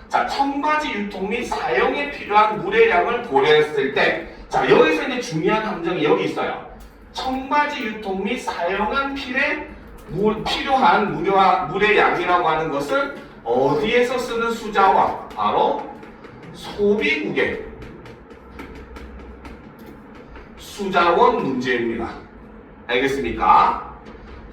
자, 청바지 유통 및 사용에 필요한 물의 양을 고려했을 때, 자, 여기서 이제 중요한 함정이 여기 있어요. 청바지 유통 및 사용한 필요한 물의 양이라고 하는 것은 어디에서 쓰는 수자원? 바로 소비국의 수자원 문제입니다. 알겠습니까?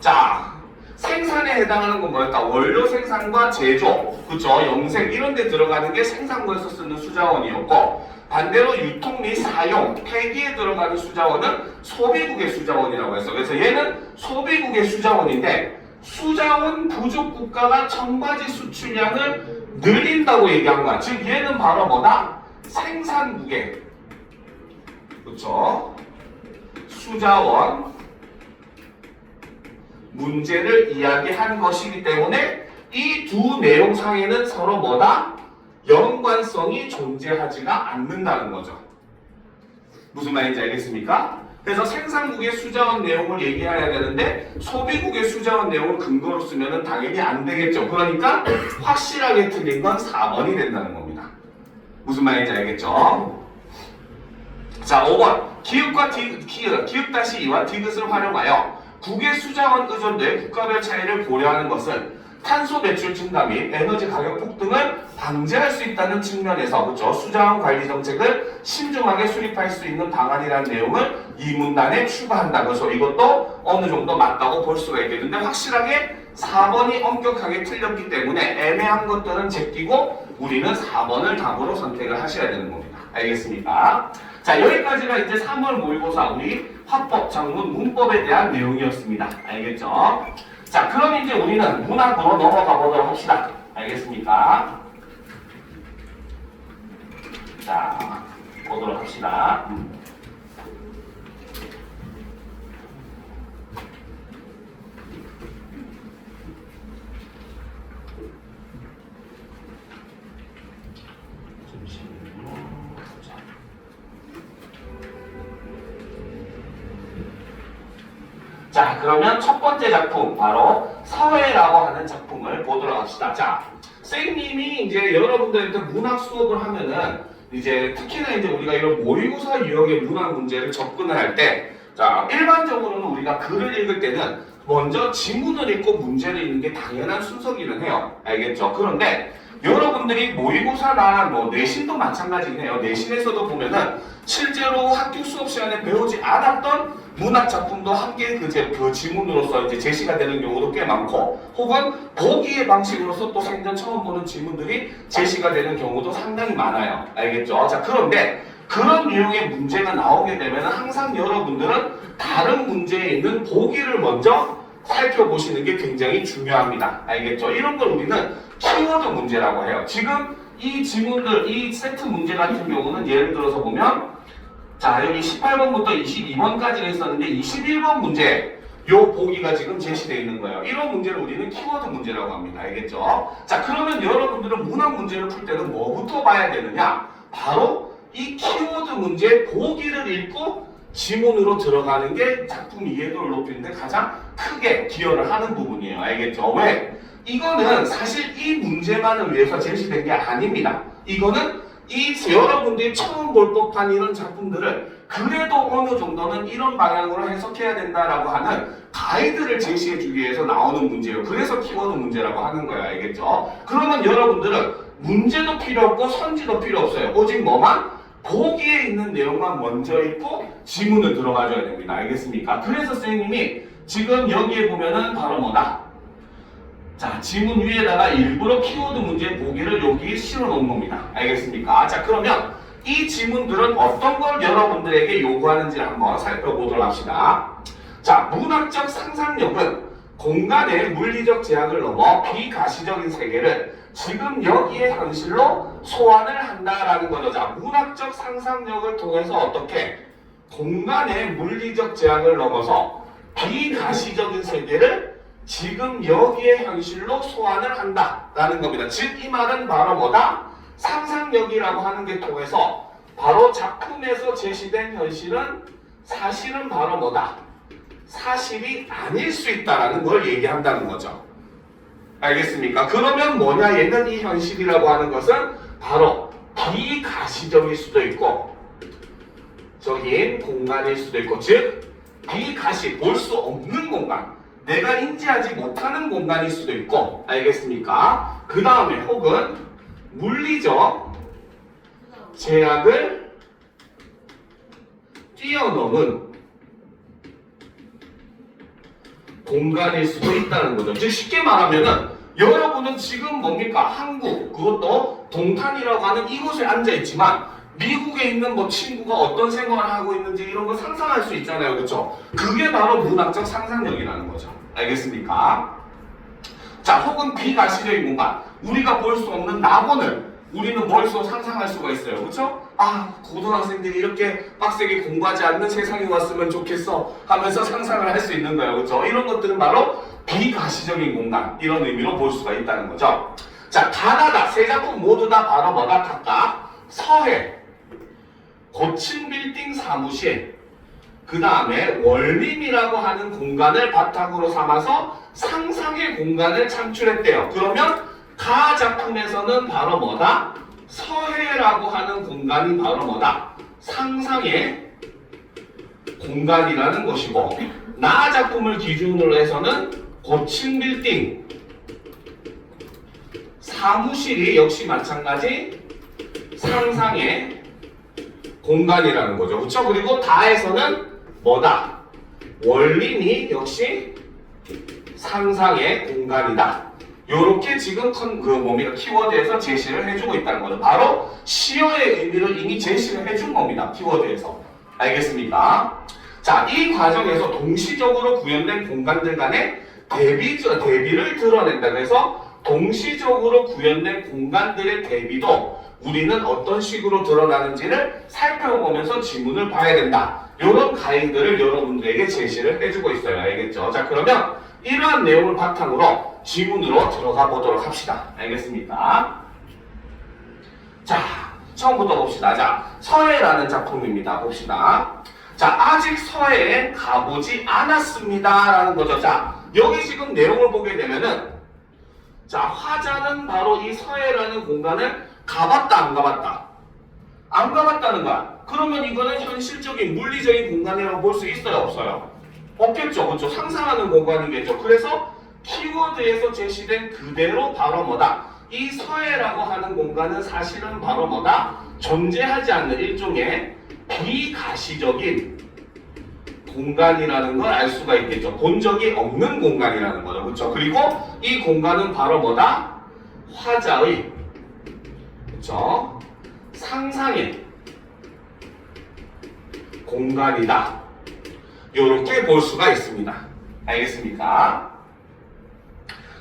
자, 생산에 해당하는 건 뭐였다? 원료 생산과 제조, 그쵸? 염색 이런 데 들어가는 게 생산부에서 쓰는 수자원이었고, 반대로 유통 및 사용, 폐기에 들어가는 수자원은 소비국의 수자원이라고 했어. 그래서 얘는 소비국의 수자원인데 수자원 부족 국가가 청바지 수출량을 늘린다고 얘기한 거야. 즉 얘는 바로 뭐다? 생산국의 그쵸? 수자원 문제를 이야기한 것이기 때문에 이 두 내용상에는 서로 뭐다? 연관성이 존재하지가 않는다는 거죠. 무슨 말인지 알겠습니까? 그래서 생산국의 수자원 내용을 얘기해야 되는데 소비국의 수자원 내용을 근거로 쓰면 당연히 안 되겠죠. 그러니까 확실하게 틀린 건 4번이 된다는 겁니다. 무슨 말인지 알겠죠? 자, 5번. 기획-2와 디귿을 활용하여 국외 수자원 의존도의 국가별 차이를 고려하는 것은 탄소 배출 증가 및 에너지 가격 폭등을 방지할 수 있다는 측면에서 그렇죠? 수자원 관리 정책을 신중하게 수립할 수 있는 방안이라는 내용을 이 문단에 추가한다. 그래서 이것도 어느 정도 맞다고 볼 수가 있겠는데 확실하게 4번이 엄격하게 틀렸기 때문에 애매한 것들은 제끼고 우리는 4번을 답으로 선택을 하셔야 되는 겁니다. 알겠습니까? 자, 여기까지가 이제 3월 모의고사 우리 화법, 작문, 문법에 대한 내용이었습니다. 알겠죠? 자, 그럼 이제 우리는 문학으로 넘어가 보도록 합시다. 알겠습니까? 자, 보도록 합시다. 자, 그러면 첫 번째 작품 바로 서해라고 하는 작품을 보도록 합시다. 자, 선생님이 이제 여러분들한테 문학 수업을 하면은 이제 특히나 이제 우리가 이런 모의고사 유형의 문학 문제를 접근을 할 때, 자, 일반적으로는 우리가 글을 읽을 때는 먼저 지문을 읽고 문제를 읽는 게 당연한 순서기는 해요. 알겠죠? 그런데 여러분들이 모의고사나 뭐 내신도 마찬가지긴 해요. 내신에서도 보면은 실제로 학교 수업 시간에 배우지 않았던 문학 작품도 함께 그 지문으로서 이제 제시가 되는 경우도 꽤 많고, 혹은 보기의 방식으로서 또 생전 처음 보는 지문들이 제시가 되는 경우도 상당히 많아요. 알겠죠? 자, 그런데 그런 유형의 문제가 나오게 되면 항상 여러분들은 다른 문제에 있는 보기를 먼저 살펴보시는 게 굉장히 중요합니다. 알겠죠? 이런 걸 우리는 키워드 문제라고 해요. 지금 이 지문들, 이 세트 문제 같은 경우는 예를 들어서 보면, 자, 여기 18번부터 22번까지 했었는데 21번 문제, 요 보기가 지금 제시되어 있는 거예요. 이런 문제를 우리는 키워드 문제라고 합니다. 알겠죠? 자, 그러면 여러분들은 문학 문제를 풀 때는 뭐부터 봐야 되느냐? 바로 이 키워드 문제 보기를 읽고 지문으로 들어가는 게 작품 이해도를 높이는데 가장 크게 기여를 하는 부분이에요. 알겠죠? 왜? 이거는 사실 이 문제만을 위해서 제시된 게 아닙니다. 이거는 여러분들이 처음 볼 법한 이런 작품들을 그래도 어느 정도는 이런 방향으로 해석해야 된다라고 하는 가이드를 제시해 주기 위해서 나오는 문제예요. 그래서 키워드 문제라고 하는 거예요. 알겠죠? 그러면 여러분들은 문제도 필요 없고 선지도 필요 없어요. 오직 뭐만? 보기에 있는 내용만 먼저 읽고 지문을 들어가줘야 됩니다. 알겠습니까? 그래서 선생님이 지금 여기에 보면은 바로 뭐다? 자, 지문 위에다가 일부러 키워드 문제 보기를 여기 실어 놓은 겁니다. 알겠습니까? 자, 그러면 이 지문들은 어떤 걸 여러분들에게 요구하는지를 한번 살펴보도록 합시다. 자, 문학적 상상력은 공간의 물리적 제약을 넘어 비가시적인 세계를 지금 여기의 현실로 소환을 한다라는 거죠. 자, 문학적 상상력을 통해서 어떻게 공간의 물리적 제약을 넘어서 비가시적인 세계를 지금 여기의 현실로 소환을 한다라는 겁니다. 즉, 이 말은 바로 뭐다? 상상력이라고 하는 게 통해서 바로 작품에서 제시된 현실은 사실은 바로 뭐다? 사실이 아닐 수 있다라는 걸 얘기한다는 거죠. 알겠습니까? 그러면 뭐냐? 얘는 이 현실이라고 하는 것은 바로 비가시적일 수도 있고 적인 공간일 수도 있고, 즉 비가시, 볼 수 없는 공간, 내가 인지하지 못하는 공간일 수도 있고, 알겠습니까? 그 다음에 혹은 물리적 제약을 뛰어넘은 공간일 수도 있다는 거죠. 즉 쉽게 말하면은 여러분은 지금 뭡니까? 한국, 그것도 동탄이라고 하는 이곳에 앉아 있지만 미국에 있는 뭐 친구가 어떤 생활을 하고 있는지 이런 걸 상상할 수 있잖아요. 그렇죠? 그게 바로 문학적 상상력이라는 거죠. 알겠습니까? 자, 혹은 비가시적인 공간, 우리가 볼 수 없는 낙원을 우리는 머릿속으로 상상할 수가 있어요. 그렇죠? 아, 고등학생들이 이렇게 빡세게 공부하지 않는 세상이 왔으면 좋겠어 하면서 상상을 할 수 있는 거예요. 그렇죠? 이런 것들은 바로 비가시적인 공간, 이런 의미로 볼 수가 있다는 거죠. 자, 가나다 세 작품 모두 다 바로 뭐다? 각각 서해, 고층 빌딩 사무실, 그 다음에 원림이라고 하는 공간을 바탕으로 삼아서 상상의 공간을 창출했대요. 그러면 가 작품에서는 바로 뭐다? 서해라고 하는 공간이 바로 뭐다? 상상의 공간이라는 것이고, 나 작품을 기준으로 해서는 고층 빌딩 사무실이 역시 마찬가지 상상의 공간이라는 거죠. 그렇죠? 그리고 다에서는 뭐다? 원림이 역시 상상의 공간이다. 요렇게 지금 키워드에서 제시를 해주고 있다는 거죠. 바로 시어의 의미를 이미 제시를 해준 겁니다. 키워드에서. 알겠습니까? 자, 이 과정에서 동시적으로 구현된 공간들 간의 대비를 드러낸다. 그래서 동시적으로 구현된 공간들의 대비도 우리는 어떤 식으로 드러나는지를 살펴보면서 지문을 봐야 된다. 이런 가이드를 여러분들에게 제시를 해주고 있어요. 알겠죠? 자, 그러면 이러한 내용을 바탕으로 지문으로 들어가 보도록 합시다. 알겠습니까? 자, 처음부터 봅시다. 자, 서해라는 작품입니다. 봅시다. 자, 아직 서해에 가보지 않았습니다. 라는 거죠. 자, 여기 지금 내용을 보게 되면은, 자, 화자는 바로 이 서해라는 공간을 가봤다, 안 가봤다? 안 가봤다는 거야. 그러면 이거는 현실적인 물리적인 공간이라고 볼 수 있어요, 없어요? 없겠죠. 그렇죠? 상상하는 공간이겠죠. 그래서 키워드에서 제시된 그대로 바로 뭐다? 이 서해라고 하는 공간은 사실은 바로 뭐다? 존재하지 않는 일종의 비가시적인 공간이라는 걸 알 수가 있겠죠. 본 적이 없는 공간이라는 거죠. 그렇죠? 그리고 이 공간은 바로 뭐다? 화자의 그렇죠? 상상의 공간이다. 이렇게 볼 수가 있습니다. 알겠습니까?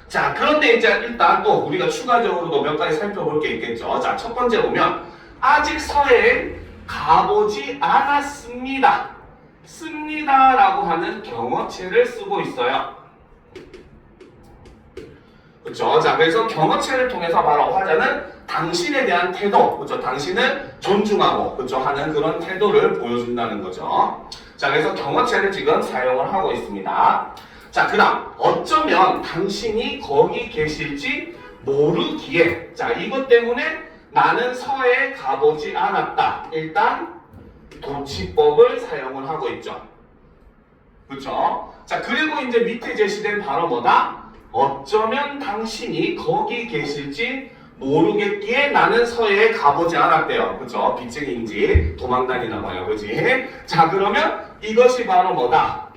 자, 그런데 이제 일단 또 우리가 추가적으로도 몇 가지 살펴볼 게 있겠죠. 자, 첫 번째 보면 아직 서해에 가보지 않았습니다. 씁니다라고 하는 경어체를 쓰고 있어요. 그렇죠? 자, 그래서 경어체를 통해서 바로 화자는 당신에 대한 태도, 그렇죠? 당신을 존중하고, 그렇죠? 하는 그런 태도를 보여준다는 거죠. 자, 그래서 경어체를 지금 사용을 하고 있습니다. 자, 그 다음 어쩌면 당신이 거기 계실지 모르기에, 자, 이것 때문에 나는 서해에 가보지 않았다. 일단 도치법을 사용을 하고 있죠. 그렇죠? 자, 그리고 이제 밑에 제시된 바로 뭐다? 어쩌면 당신이 거기 계실지 모르겠기에 나는 서해에 가보지 않았대요. 그죠? 빚쟁이인지 도망다니나 봐요. 그지? 자, 그러면 이것이 바로 뭐다?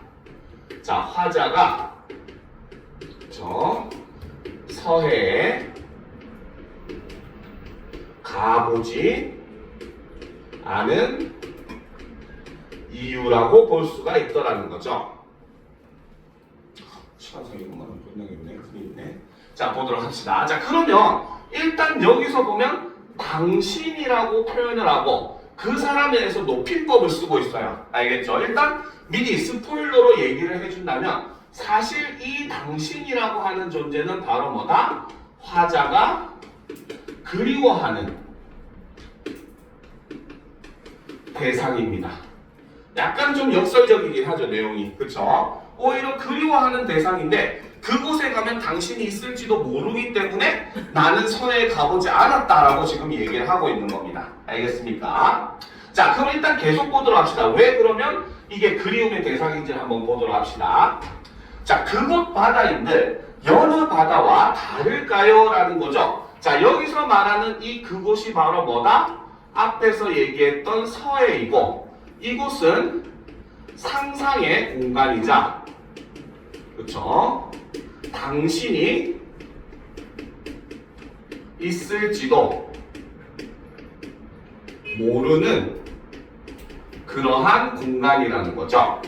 자, 화자가 그죠? 서해에 가보지 않은 이유라고 볼 수가 있더라는 거죠. 시간상이 이것만은 끝나겠네. 그리네. 자, 보도록 합시다. 자, 그러면 일단 여기서 보면 당신이라고 표현을 하고 그 사람에 대해서 높임법을 쓰고 있어요. 알겠죠? 일단 미리 스포일러로 얘기를 해준다면 사실 이 당신이라고 하는 존재는 바로 뭐다? 화자가 그리워하는 대상입니다. 약간 좀 역설적이긴 하죠, 내용이. 그쵸? 오히려 그리워하는 대상인데 그곳에 가면 당신이 있을지도 모르기 때문에 나는 서해에 가보지 않았다라고 지금 얘기를 하고 있는 겁니다. 알겠습니까? 자, 그럼 일단 계속 보도록 합시다. 왜 그러면 이게 그리움의 대상인지 한번 보도록 합시다. 자, 그곳 바다인들 여느 바다와 다를까요? 라는 거죠. 자, 여기서 말하는 이 그곳이 바로 뭐다? 앞에서 얘기했던 서해이고 이곳은 상상의 공간이자 그렇죠? 당신이 있을지도 모르는 그러한 공간이라는 거죠.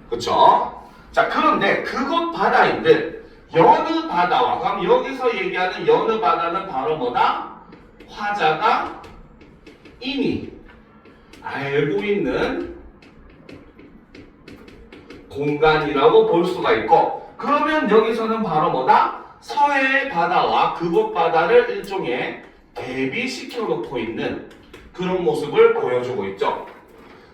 그렇죠? 자, 그런데 그곳 바다인들 여느 바다와 그럼 여기서 얘기하는 여느 바다는 바로 뭐다? 화자가 이미 알고 있는 공간이라고 볼 수가 있고 그러면 여기서는 바로 뭐다? 서해의 바다와 그곳 바다를 일종의 대비시켜 놓고 있는 그런 모습을 보여주고 있죠.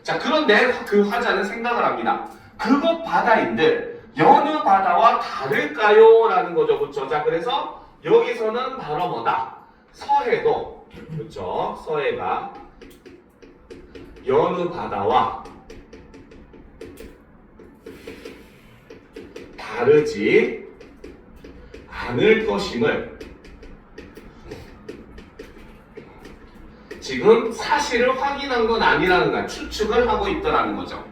자, 그런데 그 화자는 생각을 합니다. 그곳 바다인들 여느 바다와 다를까요? 라는 거죠. 그렇죠? 자, 그래서 여기서는 바로 뭐다? 서해도 그렇죠? 서해가 여느 바다와 다르지 않을 것임을 지금 사실을 확인한 건 아니라는 걸 추측을 하고 있더라는 거죠.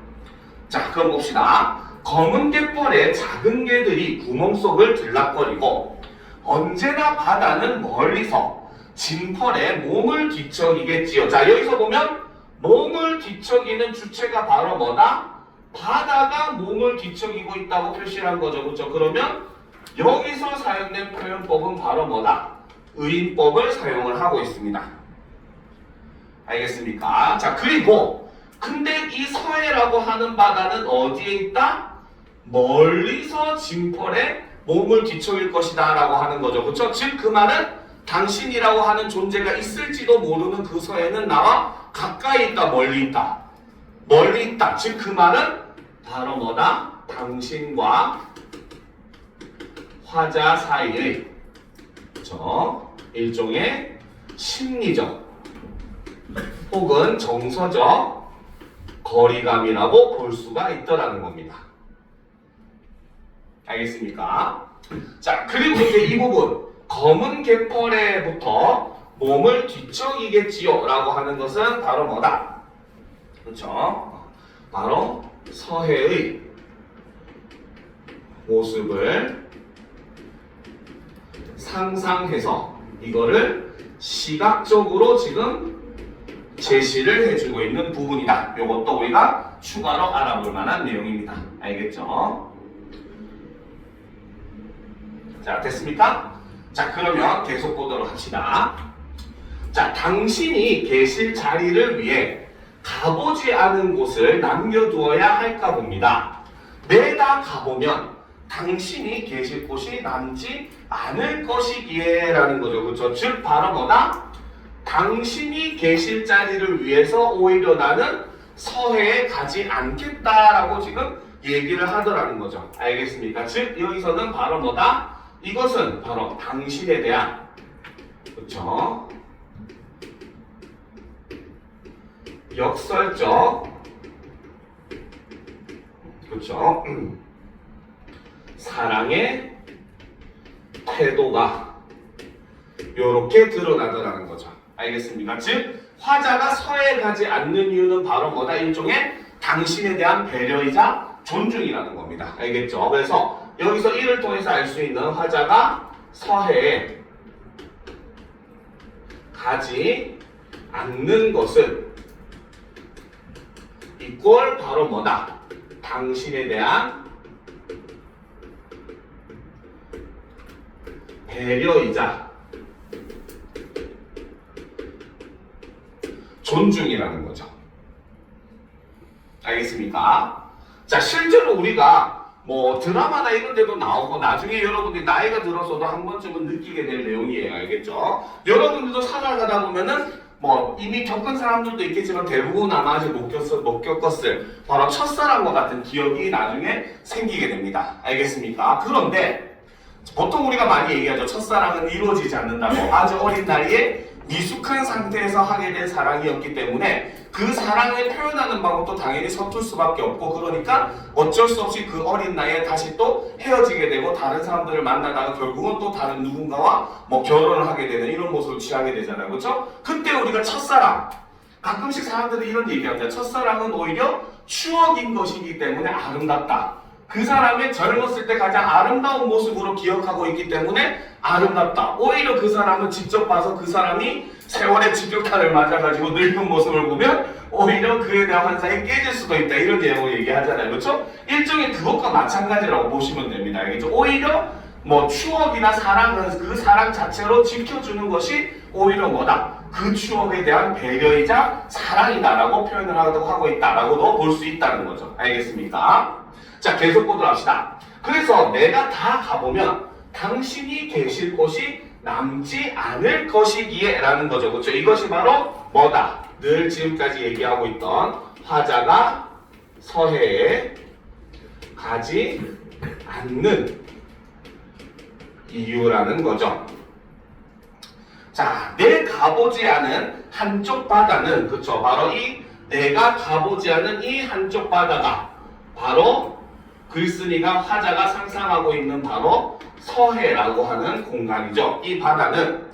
자, 그럼 봅시다. 검은 갯벌에 작은 개들이 구멍 속을 들락거리고 언제나 바다는 멀리서 진펄에 몸을 뒤척이겠지요. 자, 여기서 보면 몸을 뒤척이는 주체가 바로 뭐다? 바다가 몸을 뒤척이고 있다고 표시한 거죠. 그렇죠? 그러면 여기서 사용된 표현법은 바로 뭐다? 의인법을 사용을 하고 있습니다. 알겠습니까? 자, 그리고 근데 이 서해라고 하는 바다는 어디에 있다? 멀리서 진펄에 몸을 뒤척일 것이다 라고 하는 거죠. 그렇죠? 즉 그 말은 당신이라고 하는 존재가 있을지도 모르는 그 서해는 나와 가까이 있다, 멀리 있다. 멀리 있다. 즉 그 말은 바로 뭐다? 당신과 화자 사이의 그렇죠? 일종의 심리적 혹은 정서적 거리감이라고 볼 수가 있더라는 겁니다. 알겠습니까? 자, 그리고 이제 이 부분 검은 갯벌에부터 몸을 뒤척이겠지요 라고 하는 것은 바로 뭐다? 그렇죠? 바로 서해의 모습을 상상해서 이거를 시각적으로 지금 제시를 해주고 있는 부분이다. 이것도 우리가 추가로 알아볼 만한 내용입니다. 알겠죠? 자, 됐습니까? 자, 그러면 계속 보도록 합시다. 자, 당신이 계실 자리를 위해 가보지 않은 곳을 남겨두어야 할까 봅니다. 내다 가보면 당신이 계실 곳이 남지 않을 것이기에 라는 거죠. 그렇죠? 즉 바로 뭐다? 당신이 계실 자리를 위해서 오히려 나는 서해에 가지 않겠다라고 지금 얘기를 하더라는 거죠. 알겠습니까? 즉 여기서는 바로 뭐다? 이것은 바로 당신에 대한, 그렇죠? 역설적, 그렇죠? 사랑의 태도가 이렇게 드러나더라는 거죠. 알겠습니까? 즉 화자가 서해에 가지 않는 이유는 바로 뭐다? 일종의 당신에 대한 배려이자 존중이라는 겁니다. 알겠죠? 그래서 여기서 이를 통해서 알 수 있는 화자가 서해에 가지 않는 것은 이꼴 바로 뭐다? 당신에 대한 배려이자 존중이라는 거죠. 알겠습니까? 자, 실제로 우리가 뭐 드라마나 이런 데도 나오고 나중에 여러분들이 나이가 들어서도 한 번쯤은 느끼게 될 내용이에요. 알겠죠? 여러분들도 살아가다 보면은 뭐 이미 겪은 사람들도 있겠지만 대부분 아마 아직 못 겪었을 바로 첫사랑과 같은 기억이 나중에 생기게 됩니다. 알겠습니까? 그런데 보통 우리가 많이 얘기하죠. 첫사랑은 이루어지지 않는다고. 아주 어린 나이에 미숙한 상태에서 하게 된 사랑이었기 때문에 그 사랑을 표현하는 방법도 당연히 서툴 수밖에 없고, 그러니까 어쩔 수 없이 그 어린 나이에 다시 또 헤어지게 되고 다른 사람들을 만나다가 결국은 또 다른 누군가와 뭐 결혼을 하게 되는 이런 모습을 취하게 되잖아요. 그렇죠? 그때 우리가 첫사랑, 가끔씩 사람들은 이런 얘기합니다. 첫사랑은 오히려 추억인 것이기 때문에 아름답다. 그 사람의 젊었을 때 가장 아름다운 모습으로 기억하고 있기 때문에 아름답다. 오히려 그 사람은 직접 봐서 그 사람이 세월의 직격탄을 맞아가지고 늙은 모습을 보면 오히려 그에 대한 환상이 깨질 수도 있다. 이런 내용을 얘기하잖아요. 그렇죠? 일종의 그것과 마찬가지라고 보시면 됩니다. 알겠죠? 오히려 뭐 추억이나 사랑은 그 사랑 자체로 지켜주는 것이 오히려 뭐다? 그 추억에 대한 배려이자 사랑이다라고 표현을 하고 있다라고도 볼 수 있다는 거죠. 알겠습니까? 자, 계속 보도록 합시다. 그래서 내가 다 가보면 당신이 계실 곳이 남지 않을 것이기에 라는 거죠. 그렇죠? 이것이 바로 뭐다? 늘 지금까지 얘기하고 있던 화자가 서해에 가지 않는 이유라는 거죠. 자, 내 가보지 않은 한쪽 바다는, 그렇죠? 바로 이 내가 가보지 않은 이 한쪽 바다가 바로 글쓴이가 화자가 상상하고 있는 바로 서해라고 하는 공간이죠. 이 바다는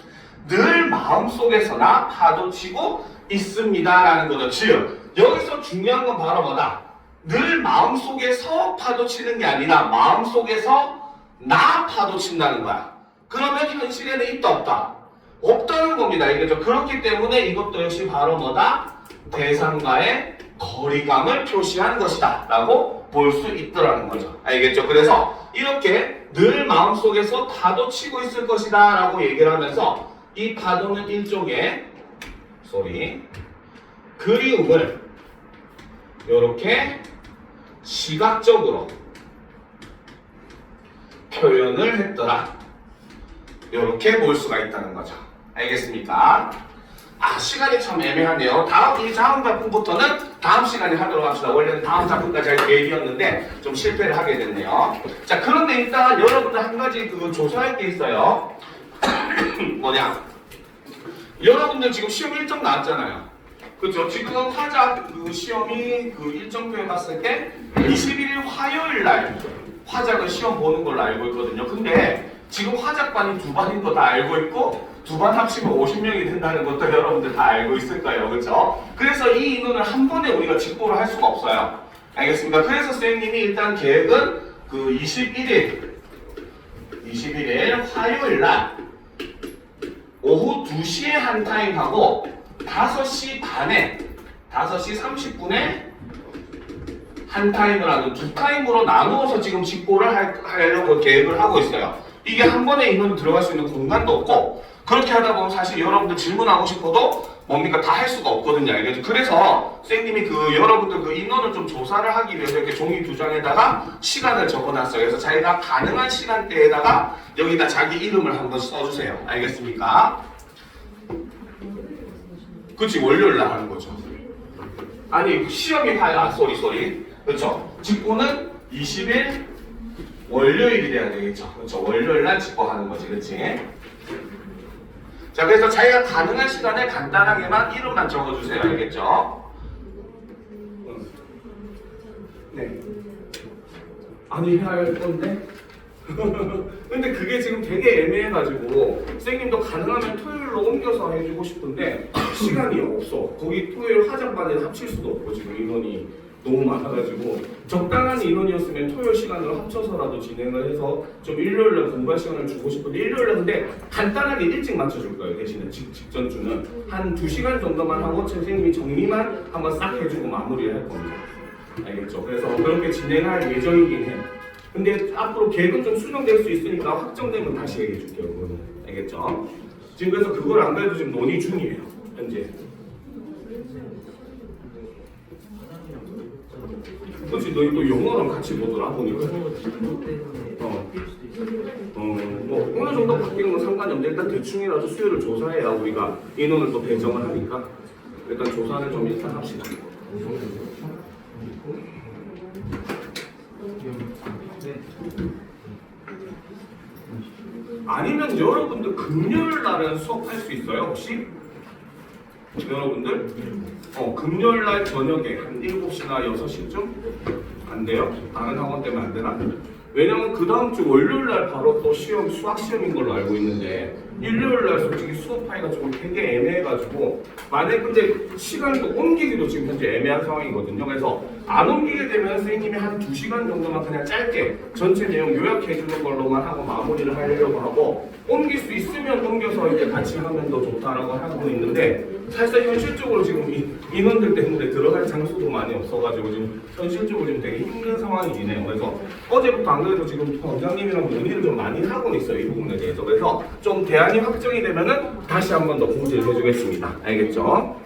늘 마음속에서나 파도치고 있습니다라는 거죠. 즉 여기서 중요한 건 바로 뭐다? 늘 마음속에서 파도치는 게 아니라 마음속에서 나 파도친다는 거야. 그러면 현실에는 있다 없다? 없다는 겁니다. 알겠죠? 그렇기 때문에 이것도 역시 바로 뭐다? 대상과의 거리감을 표시하는 것이다 라고 볼 수 있더라는 거죠. 알겠죠? 그래서 이렇게 늘 마음속에서 파도치고 있을 것이다 라고 얘기를 하면서 이 파도는 일종의 그리움을 이렇게 시각적으로 표현을 했더라. 이렇게 볼 수가 있다는 거죠. 알겠습니까? 아, 시간이 참 애매하네요. 이 다음 작품부터는 다음 시간에 하도록 합시다. 원래는 다음 작품까지 할 계획이었는데 좀 실패를 하게 됐네요. 자, 그런데 일단 여러분들 한 가지 조사할 게 있어요. 뭐냐? 여러분들 지금 시험 일정 나왔잖아요. 그렇죠? 지금 화자 시험이 일정표에 봤을 때 21일 화요일 날 화작을 시험 보는 걸로 알고 있거든요. 근데 지금 화작반이 2반인 거 다 알고 있고 2반 합치면 50명이 된다는 것도 여러분들 다 알고 있을 거예요. 그렇죠? 그래서 이 인원을 한 번에 우리가 직보를 할 수가 없어요. 알겠습니까? 그래서 선생님이 일단 계획은 그 21일 화요일 날 오후 2시에 한 타임 하고 5시 반에 5시 30분에 한 타임을 하는 2타임으로 나누어서 지금 직보를 하려고 계획을 하고 있어요. 이게 한 번에 인원이 들어갈 수 있는 공간도 없고 그렇게 하다 보면 사실 여러분들 질문하고 싶어도 뭡니까 다 할 수가 없거든요. 알겠죠? 그래서 선생님이 그 여러분들 그 인원을 좀 조사를 하기 위해서 이렇게 종이 2장에다가 시간을 적어놨어요. 그래서 자기가 가능한 시간대에다가 여기다 자기 이름을 한번 써주세요. 알겠습니까? 그치, 월요일 날 하는 거죠. 아니 시험이 쏘리 그렇죠? 직보는 20일 월요일이 돼야 되겠죠. 그렇죠? 월요일 날 직보하는 거지, 그렇지? 자, 그래서 자기가 가능한 시간에 간단하게만 이름만 적어주세요. 알겠죠? 네. 아니 해야 할 건데? 근데 그게 지금 되게 애매해가지고 선생님도 가능하면 토요일로 옮겨서 해주고 싶은데 시간이 없어. 거기 토요일 화장반에 합칠 수도 없고 지금 인원이 너무 많아가지고 적당한 인원이었으면 토요일 시간으로 합쳐서라도 진행을 해서 좀 일요일날 공부할 시간을 주고 싶은데 일요일날 근데 간단하게 일찍 맞춰줄 거예요. 대신에 직전 주는 한 2시간 정도만 하고 선생님이 정리만 한번 싹 해주고 마무리를 할 겁니다. 알겠죠? 그래서 그렇게 진행할 예정이긴 해. 근데 앞으로 계획은 좀 수정될 수 있으니까 확정되면 다시 얘기해 줄게요. 그거는. 알겠죠? 지금 그래서 그걸 안 그래도 지금 논의 중이에요. 현재. 그렇지, 너희 또 영어랑 같이 보더라 보니까. 뭐 어느 정도 바뀌는 건 상관이 없는데 일단 대충이라도 수요를 조사해야 우리가 인원을 또 배정을 하니까 일단 조사를 좀 일단 합시다. 아니면 여러분들 금요일 날은 수업할 수 있어요 혹시? 여러분들? 금요일 날 저녁에 한 7시나 6시쯤? 안 돼요? 다른 학원 때문에 안 되나? 왜냐면 그 다음 주 월요일 날 바로 또 시험, 수학 시험인 걸로 알고 있는데 일요일 날 솔직히 수업하기가 조금 되게 애매해가지고 만약 근데 시간도 옮기기도 지금 현재 애매한 상황이거든요. 그래서 안 옮기게 되면 선생님이 한 2시간 정도만 그냥 짧게 전체 내용 요약해주는 걸로만 하고 마무리를 하려고 하고 옮길 수 있으면 옮겨서 이제 같이 하면 더 좋다라고 하고 있는데 사실 현실적으로 지금 인원들 때문에 들어갈 장소도 많이 없어가지고 지금 현실적으로 지금 되게 힘든 상황이긴 해요. 그래서 어제부터 안 그래도 지금 원장님이랑 논의를 좀 많이 하고 있어요. 이 부분에 대해서. 그래서 좀 대안이 확정이 되면은 다시 한 번 더 공지를 해주겠습니다. 알겠죠?